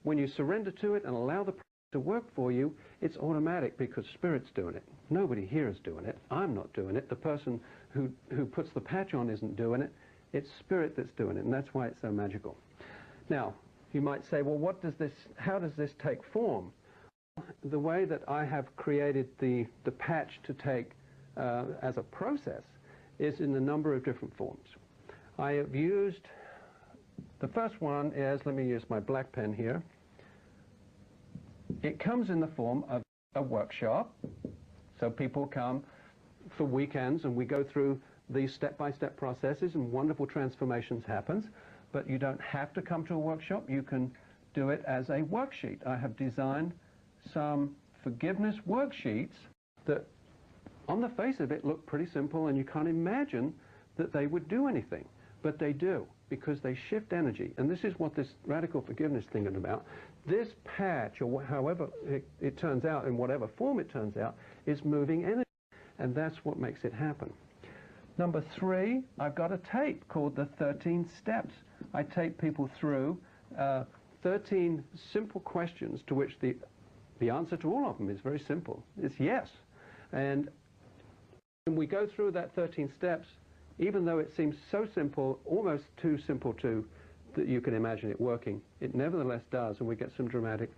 S6: when you surrender to it and allow the process to work for you, it's automatic because Spirit's doing it. Nobody here is doing it. I'm not doing it. The person who puts the patch on isn't doing it. It's Spirit that's doing it, and that's why it's so magical. Now, you might say, well, how does this take form? The way that I have created the patch to take as a process is in a number of different forms. I have used, the first one is, let me use my black pen here. It comes in the form of a workshop. So people come for weekends and we go through these step-by-step processes and wonderful transformations happens. But you don't have to come to a workshop. You can do it as a worksheet. I have designed some forgiveness worksheets that on the face of it look pretty simple, and you can't imagine that they would do anything. But they do, because they shift energy. And this is what this radical forgiveness thing is about. This patch, or however it turns out, in whatever form it turns out, is moving energy. And that's what makes it happen. Number 3, I've got a tape called the 13 Steps. I take people through 13 simple questions to which the answer to all of them is very simple. It's yes. And when we go through that 13 steps, even though it seems so simple, almost too simple that you can imagine it working, it nevertheless does, and we get some dramatic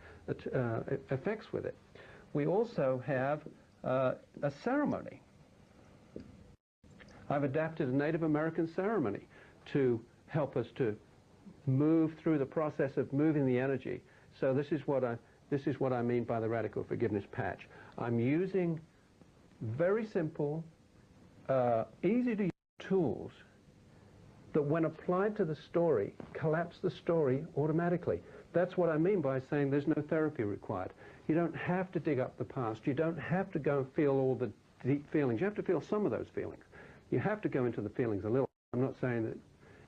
S6: effects with it. We also have a ceremony. I've adapted a Native American ceremony to help us to move through the process of moving the energy. So this is what I mean by the radical forgiveness patch. I'm using very simple, easy to use tools that when applied to the story, collapse the story automatically. That's what I mean by saying there's no therapy required. You don't have to dig up the past. You don't have to go and feel all the deep feelings. You have to feel some of those feelings. You have to go into the feelings a little. I'm not saying that.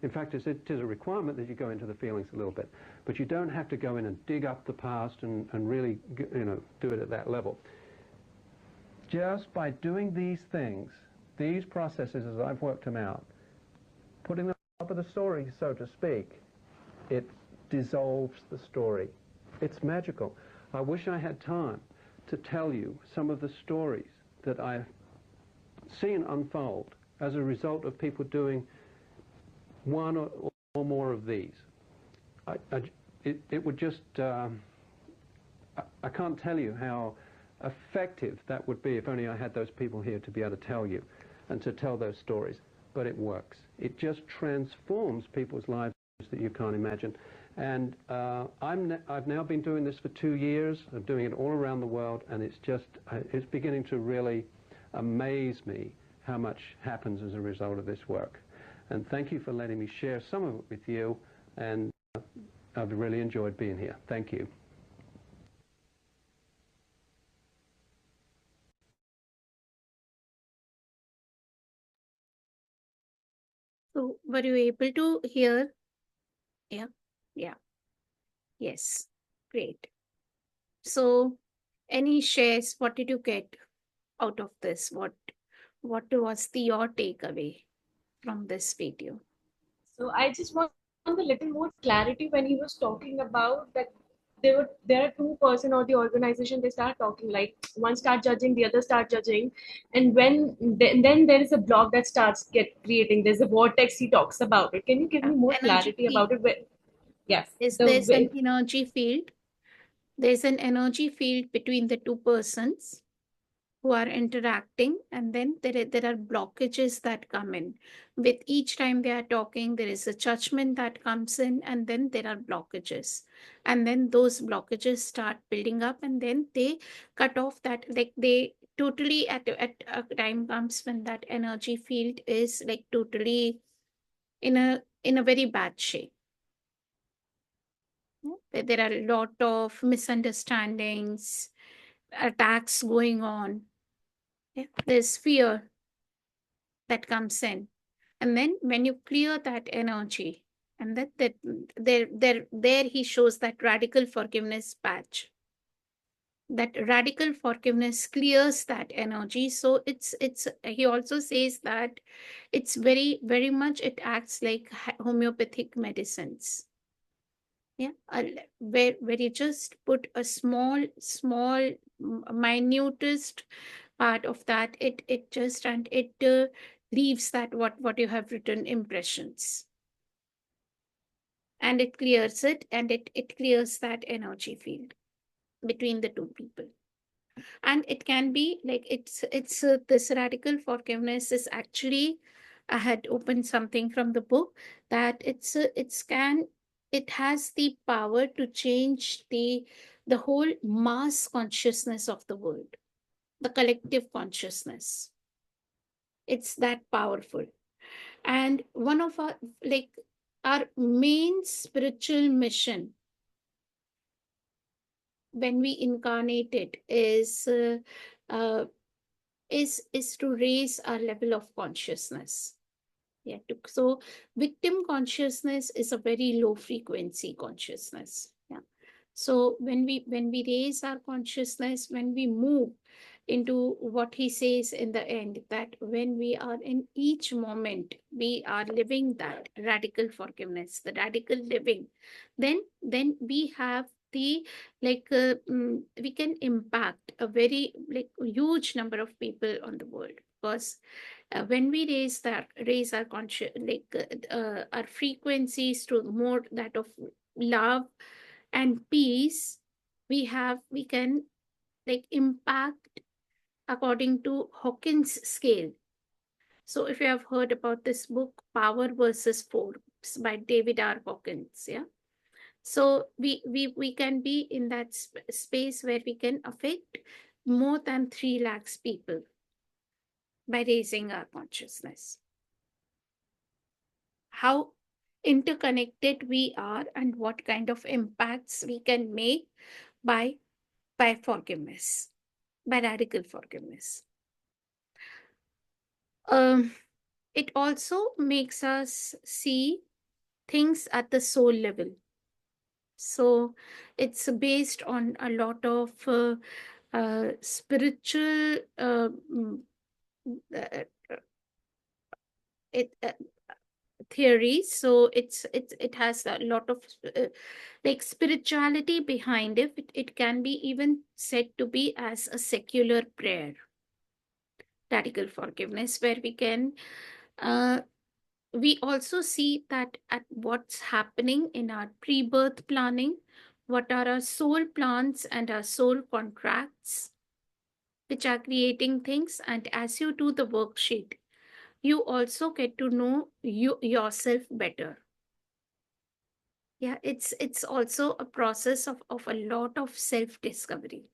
S6: In fact, it is a requirement that you go into the feelings a little bit, but you don't have to go in and dig up the past and really, do it at that level. Just by doing these things, these processes as I've worked them out, putting them on top of the story, so to speak, it dissolves the story. It's magical. I wish I had time to tell you some of the stories that I've seen unfold as a result of people doing one or more of these. It would just, I can't tell you how effective that would be if only I had those people here to be able to tell you and to tell those stories. But it works. It just transforms people's lives that you can't imagine. And I've now been doing this for 2 years. I'm doing it all around the world, and it's beginning to really amaze me how much happens as a result of this work. And thank you for letting me share some of it with you, and I've really enjoyed being here. Thank you.
S1: So were you able to hear? Yeah. Yeah. Yes. Great. So any shares, what did you get out of this? What was your takeaway from this video?
S4: So I just want a little more clarity when he was talking about that there are two person or the organization, they start talking, like one start judging, the other start judging, and then there is a block that starts get creating. There's a vortex. He talks about it. Can you give me more
S1: Energy
S4: clarity
S1: field.
S4: about it? Yes,
S1: There's an energy field. There's an energy field between the two persons who are interacting, and then there are blockages that come in. With each time they are talking, there is a judgment that comes in, and then there are blockages. And then those blockages start building up, and then they cut off that, like they totally at a time comes when that energy field is like totally in a very bad shape. There are a lot of misunderstandings, attacks going on. There's fear that comes in. And then when you clear that energy, and there he shows that radical forgiveness patch. That radical forgiveness clears that energy. So it's he also says that it's very, very much, it acts like homeopathic medicines. Yeah, where you just put a small minutest part of that, it just, and it leaves that what you have written impressions, and it clears it, and it clears that energy field between the two people. And it can be like it's this radical forgiveness is actually, I had opened something from the book, that it has the power to change the whole mass consciousness of the world, the collective consciousness. It's that powerful. And one of our main spiritual mission when we incarnated uh, is to raise our level of consciousness. Yeah. So victim consciousness is a very low frequency consciousness. Yeah. So when we raise our consciousness, when we move into what he says in the end, that when we are in each moment, we are living that radical forgiveness, the radical living, then we have the we can impact a very huge number of people on the world, because when we raise our conscious our frequencies to more that of love and peace, we can impact according to Hawkins scale. So if you have heard about this book, Power versus Force by David R. Hawkins, yeah. So we can be in that space where we can affect more than 3 lakhs people by raising our consciousness. How interconnected we are, and what kind of impacts we can make by forgiveness, by radical forgiveness. It also makes us see things at the soul level. So it's based on a lot of spiritual uh, it theories. So it has a lot of like spirituality behind it. It can be even said to be as a secular prayer, radical forgiveness, where uh, we also see that at what's happening in our pre-birth planning, what are our soul plans and our soul contracts, which are creating things. And as you do the worksheet, you also get to know yourself better. Yeah, it's also a process of a lot of self discovery.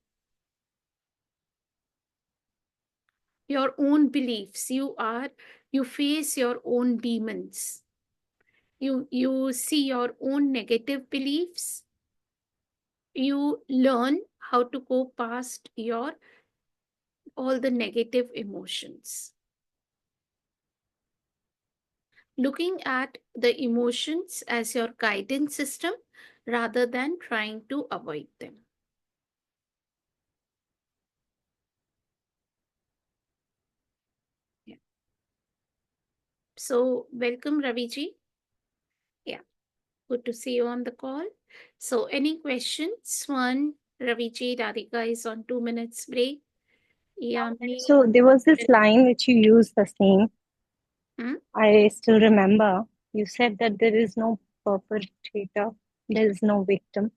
S1: Your own beliefs, you face your own demons. You see your own negative beliefs. You learn how to go past your all the negative emotions. Looking at the emotions as your guidance system rather than trying to avoid them. Yeah. So welcome, Raviji. Yeah, good to see you on the call. So any questions? One, Raviji, Radhika is on 2 minutes break. Yamini.
S3: So there was this line which you used the same.
S1: Hmm?
S3: I still remember. You said that there is no perpetrator, there is no victim,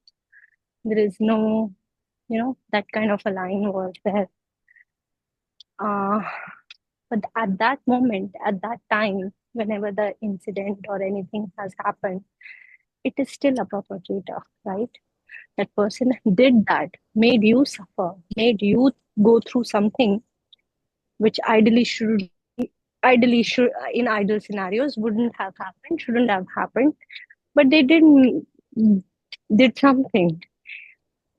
S3: there is no, that kind of a line was there. Uh, but at that moment, at that time, whenever the incident or anything has happened, it is still a perpetrator, right? That person did that, made you suffer, made you go through something which ideally should in ideal scenarios wouldn't have happened, shouldn't have happened, but they did something,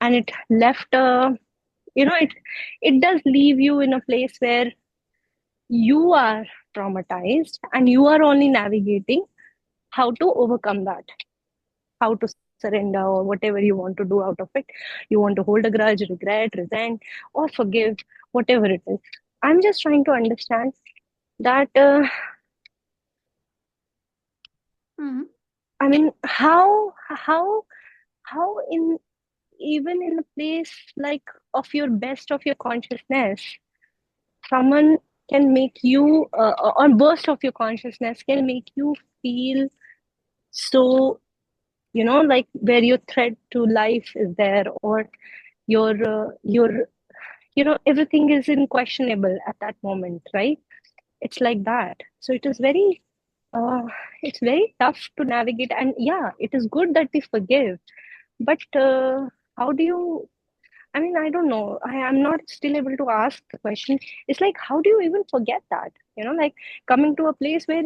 S3: and it left a, it does leave you in a place where you are traumatized and you are only navigating how to overcome that, how to surrender or whatever you want to do out of it. You want to hold a grudge, regret, resent, or forgive, whatever it is. I'm just trying to understand that
S1: Hmm.
S3: I mean, how in, even in a place like of your best of your consciousness, someone can make you or burst of your consciousness can make you feel so, like where your threat to life is there, or your everything is unquestionable at that moment, right? It's like that. So it is very uh, it's very tough to navigate. And yeah, it is good that we forgive, but how do you, I mean, I don't know. I'm not still able to ask the question. It's like, how do you even forget that? Like coming to a place where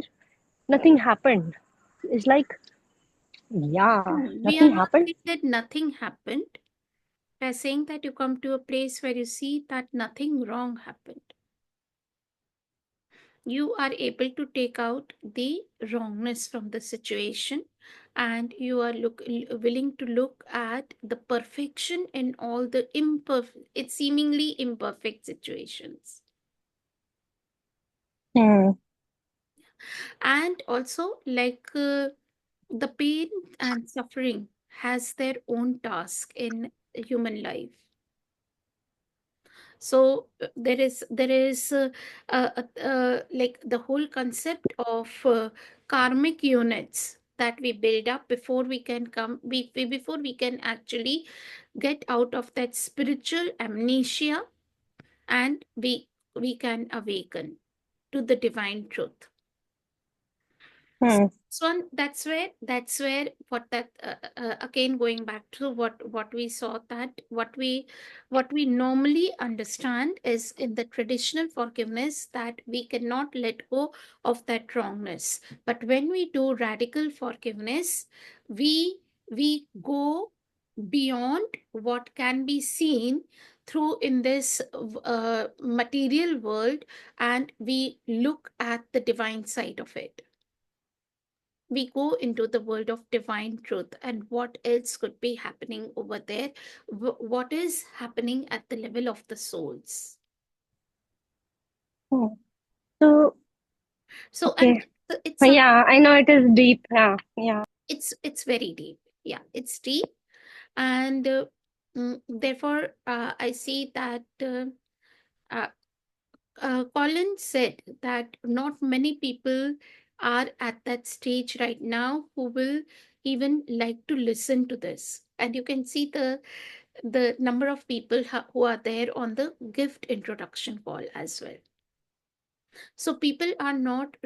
S3: nothing happened. It's like, yeah,
S1: We
S3: nothing
S1: are not
S3: happened.
S1: saying that nothing happened. We are saying that you come to a place where you see that nothing wrong happened. You are able to take out the wrongness from the situation, and you are willing to look at the perfection in all the imperfect, it's seemingly imperfect situations.
S3: Hmm.
S1: And also, like the pain and suffering has their own task in human life. So there is like the whole concept of karmic units that we build up before we can before we can actually get out of that spiritual amnesia, and we can awaken to the divine truth.
S3: Hmm.
S1: So that's where what that again, going back to what we saw, that what we normally understand is in the traditional forgiveness that we cannot let go of that wrongness. But when we do radical forgiveness, we we go beyond what can be seen through in this material world, and we look at the divine side of it. We go into the world of divine truth and what else could be happening over there, what is happening at the level of the souls.
S3: Hmm. So,
S1: So, and
S3: okay.
S1: it's a,
S3: Yeah, I know it is deep. Yeah.
S1: it's very deep. Yeah, it's deep. And therefore I see that uh, Colin said that not many people are at that stage right now who will even like to listen to this. And you can see the number of people who are there on the gift introduction call as well. So people are not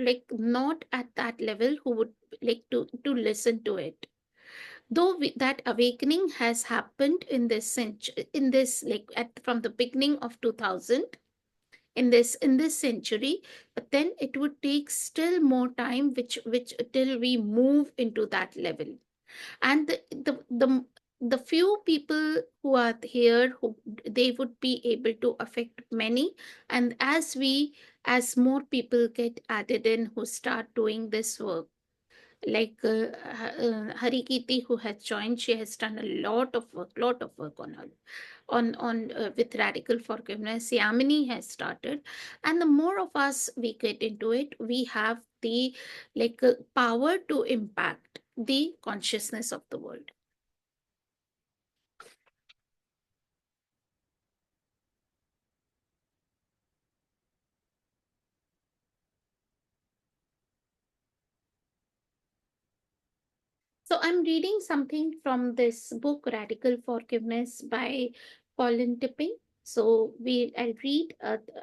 S1: at that level who would like to listen to it. Though that awakening has happened in this century, in this like at from the beginning of 2000, in this century, but then it would take still more time, which till we move into that level. And the few people who are here, who they would be able to affect many. And as more people get added in who start doing this work, like Harikiti, who has joined, she has done a lot of work on her, on with radical forgiveness. Yamini has started, and the more of us we get into it, we have the power to impact the consciousness of the world. So I'm reading something from this book, Radical Forgiveness by Colin Tipping. So I'll read.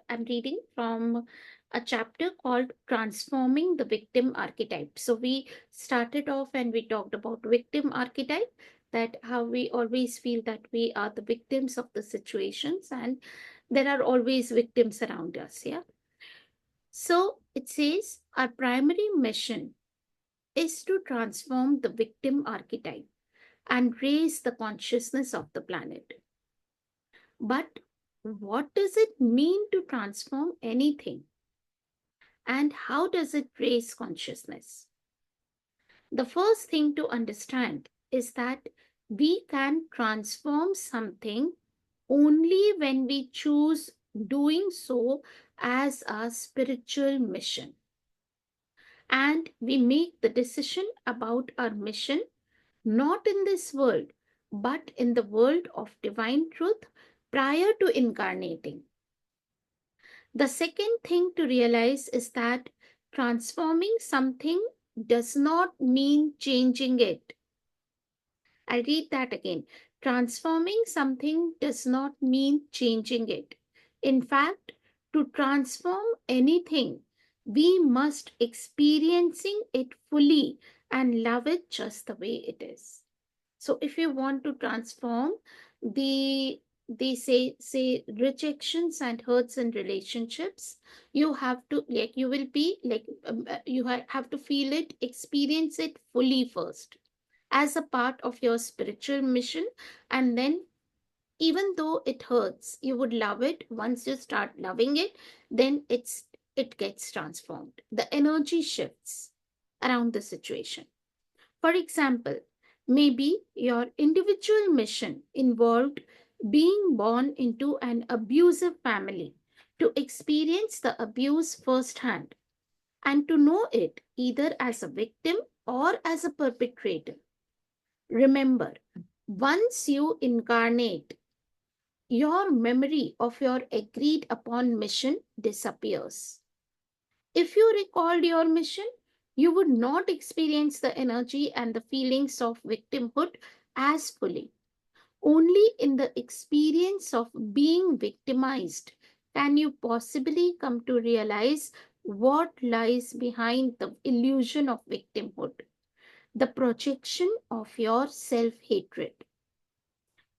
S1: I'm reading from a chapter called Transforming the Victim Archetype. So we started off and we talked about victim archetype, that how we always feel that we are the victims of the situations, and there are always victims around us. Yeah. So it says our primary mission is to transform the victim archetype and raise the consciousness of the planet. But what does it mean to transform anything? And how does it raise consciousness? The first thing to understand is that we can transform something only when we choose doing so as a spiritual mission. And we make the decision about our mission not in this world, but in the world of divine truth prior to incarnating. The second thing to realize is that transforming something does not mean changing it. I read that again. Transforming something does not mean changing it. In fact, to transform anything, we must experiencing it fully and love it just the way it is. So if you want to transform the say rejections and hurts in relationships, you have to you will be you have to feel it, experience it fully first as a part of your spiritual mission. And then, even though it hurts, you would love it. Once you start loving it, then it gets transformed, the energy shifts around the situation. For example, maybe your individual mission involved being born into an abusive family to experience the abuse firsthand and to know it either as a victim or as a perpetrator. Remember, once you incarnate, your memory of your agreed upon mission disappears. If you recalled your mission, you would not experience the energy and the feelings of victimhood as fully. Only in the experience of being victimized can you possibly come to realize what lies behind the illusion of victimhood, the projection of your self hatred.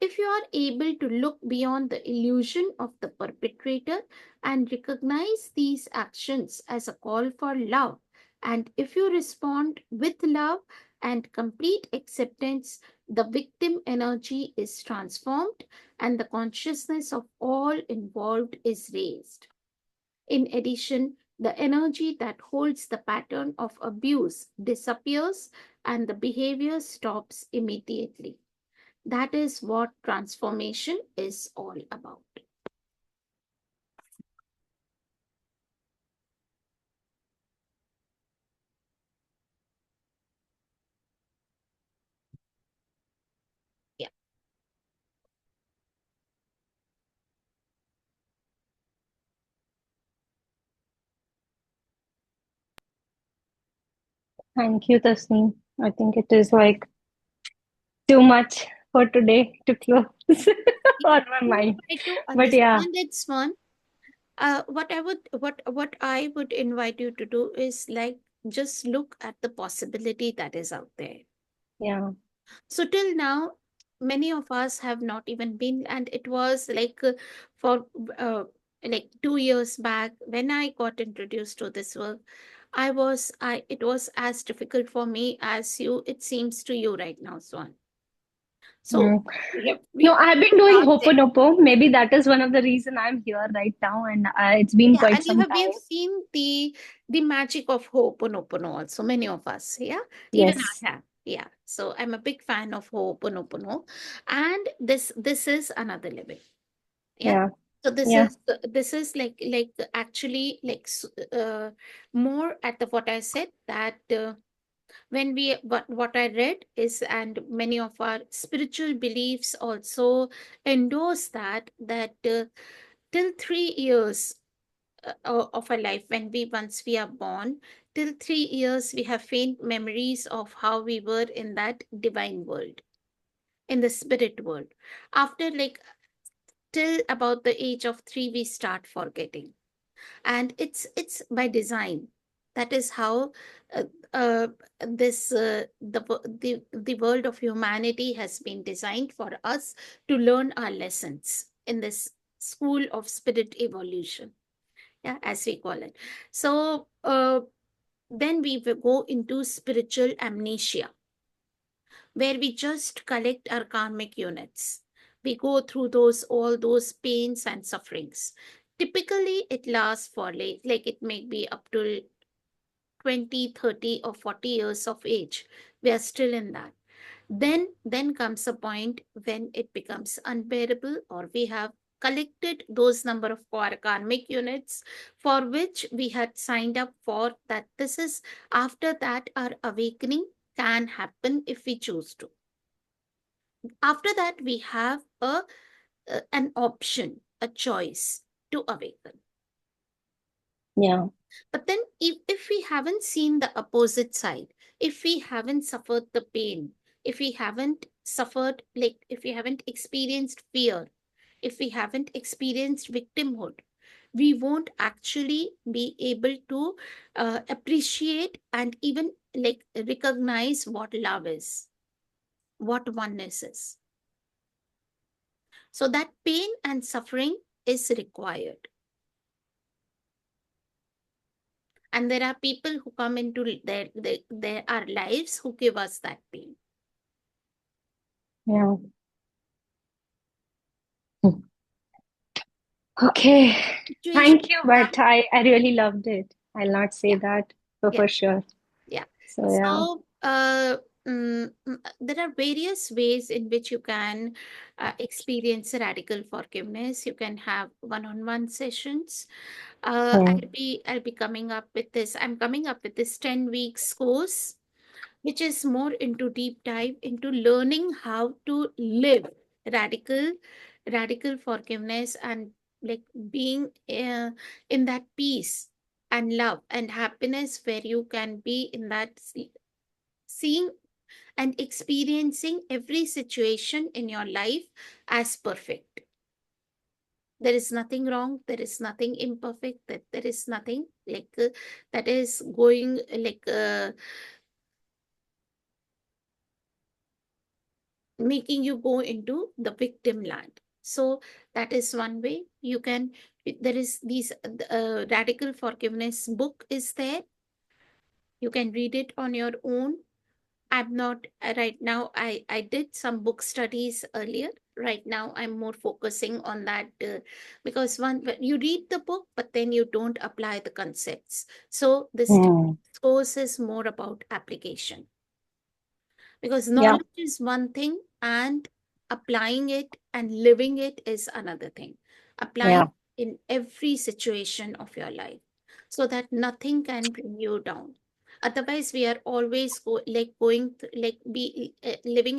S1: If you are able to look beyond the illusion of the perpetrator and recognize these actions as a call for love, and if you respond with love and complete acceptance, The victim energy is transformed and the consciousness of all involved is raised. In addition, the energy that holds the pattern of abuse disappears and the behavior stops immediately. That is what transformation is all about. Yeah.
S3: Thank you, Tasneem. I think it is like too much for today to close on my mind.
S1: Try to
S3: But yeah,
S1: understand its one. What I would invite you to do is like just look at the possibility that is out there.
S3: yeah,
S1: So till now, many of us have not even been, and it was like for like 2 years back when I got introduced to this work, I it was as difficult for me as you it seems to you right now, Swan. So
S3: mm.
S1: we
S3: No,
S1: have
S3: I've been
S1: to
S3: doing
S1: start there.
S3: Hoponopo. Maybe that is one of the reason I'm here right now, and it's been
S1: Yeah,
S3: quite
S1: and
S3: some
S1: we have
S3: time.
S1: seen the magic of Ho'oponopono also, many of us. Yeah, even
S3: Yes,
S1: I have. Yeah, so I'm a big fan of Ho'oponopono, and this is another level. Yeah,
S3: yeah,
S1: so
S3: yeah,
S1: this is like actually like more at the what I said that when we what I read is, and many of our spiritual beliefs also endorse that till 3 years of our life, when we once we are born, till 3 years we have faint memories of how we were in that divine world, in the spirit world. After like till about the age of 3 we start forgetting, and it's by design. That is how uh, uh, this the world of humanity has been designed for us to learn our lessons in this school of spirit evolution, yeah, as we call it. So then we will go into spiritual amnesia, where we just collect our karmic units. We go through those all those pains and sufferings. Typically, it lasts for like it may be up to 20, 30, or 40 years of age. We are still in that. Then comes a point when it becomes unbearable, or we have collected those number of karmic units for which we had signed up for, that this is after that our awakening can happen if we choose to. After that we have an option, a choice to awaken.
S3: yeah,
S1: But then, if we haven't seen the opposite side, if we haven't suffered the pain, if we haven't suffered, like if we haven't experienced fear, if we haven't experienced victimhood, we won't actually be able to appreciate and even like recognize what love is, what oneness is. So, that pain and suffering is required. And there are people who come into their our lives who give us that pain.
S3: yeah. Okay,
S1: Situation
S3: thank you,
S1: come.
S3: but I really loved it. I'll not say
S1: Yeah,
S3: that
S1: yeah,
S3: for sure.
S1: yeah.
S3: So yeah,
S1: So there are various ways in which you can experience radical forgiveness. You can have one-on-one sessions.
S3: mm,
S1: I'll be coming up with this. I'm coming up with this 10 weeks course, which is more into deep dive into learning how to live radical radical forgiveness, and like being in that peace and love and happiness, where you can be in that seeing and experiencing every situation in your life as perfect. There is nothing wrong, there is nothing imperfect, that there is nothing like that is going like making you go into the victim land. So that is one way you can. There is these radical forgiveness book is there. You can read it on your own, I'm not right now. I did some book studies earlier. Right now, I'm more focusing on that because when you read the book, but then you don't apply the concepts. So this
S3: Hmm.
S1: course is more about application, because
S3: Yeah.
S1: knowledge is one thing and applying it and living it is another thing.
S3: Yeah.
S1: Applying in every situation of your life so that nothing can bring you down. Otherwise, we are always living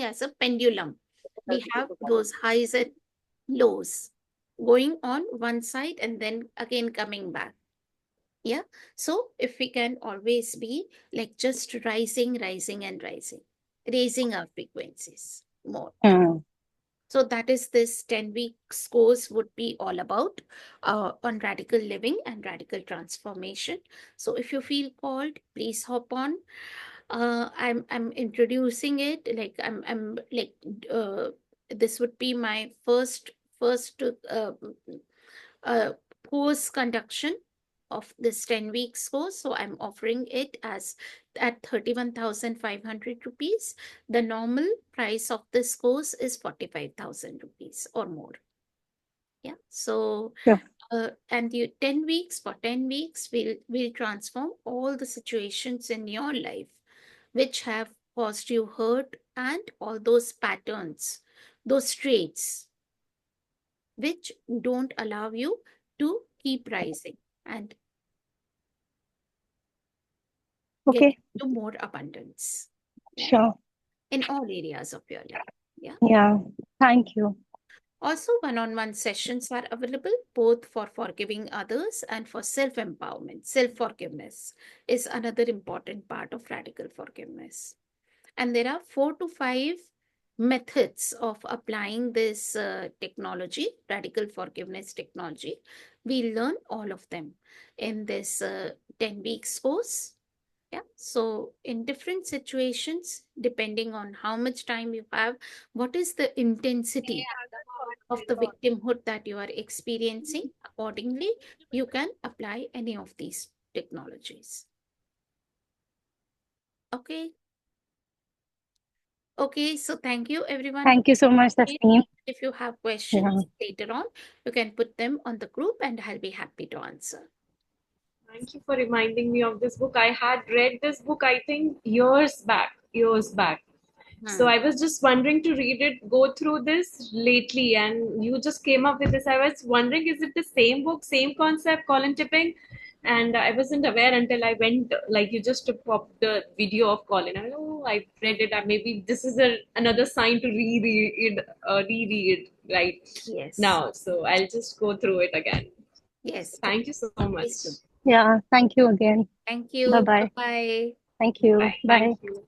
S1: as a pendulum. We have those highs and lows going on one side and then again coming back. Yeah. So if we can always be like just rising, rising, and rising, raising our frequencies more.
S3: Hmm.
S1: So that is this 10 weeks course would be all about on radical living and radical transformation. So if you feel called, please hop on. I'm introducing it like I'm like uh, this would be my first uh, course conduction of this 10 weeks course. So I'm offering it as at 31,500 rupees. The normal price of this course is 45,000 rupees or more. Yeah. So
S3: Sure.
S1: and you 10 weeks, for 10 weeks will transform all the situations in your life which have caused you hurt, and all those patterns, those traits which don't allow you to keep rising and get
S3: Okay.
S1: to more abundance
S3: Sure.
S1: in all areas of your life. Yeah.
S3: Yeah. Thank you.
S1: Also, one-on-one sessions are available both for forgiving others and for self-empowerment. Self-forgiveness is another important part of radical forgiveness. And there are 4 to 5 methods of applying this technology, radical forgiveness technology. We learn all of them in this 10 weeks course. Yeah. So, in different situations, depending on how much time you have, what is the intensity of the victimhood that you are experiencing, accordingly, you can apply any of these technologies. Okay. Okay. So, thank you everyone for
S3: Thank you so much,
S1: participating.
S3: Tasneem.
S1: If you have
S3: Yeah.
S1: questions later on, you can put them on the group and I'll be happy to answer.
S4: Thank you for reminding me of this book. I had read this book, I think, years back. Years back. So
S1: Hmm.
S4: I was just wondering to read it, go through this lately, and you just came up with this. I was wondering, is it the same book, same concept, Colin Tipping? And I wasn't aware until I went, like you just popped the video of Colin. I went, oh, I read it. Maybe this is another sign to reread right
S1: Yes.
S4: now. So I'll just go through it again.
S1: Yes.
S4: Thank you so much.
S1: Please do.
S3: Yeah. Thank you again.
S1: Thank
S3: Bye
S1: you. Bye
S3: bye.
S1: bye.
S3: Thank you.
S4: Bye.
S3: Bye.
S4: Thank you.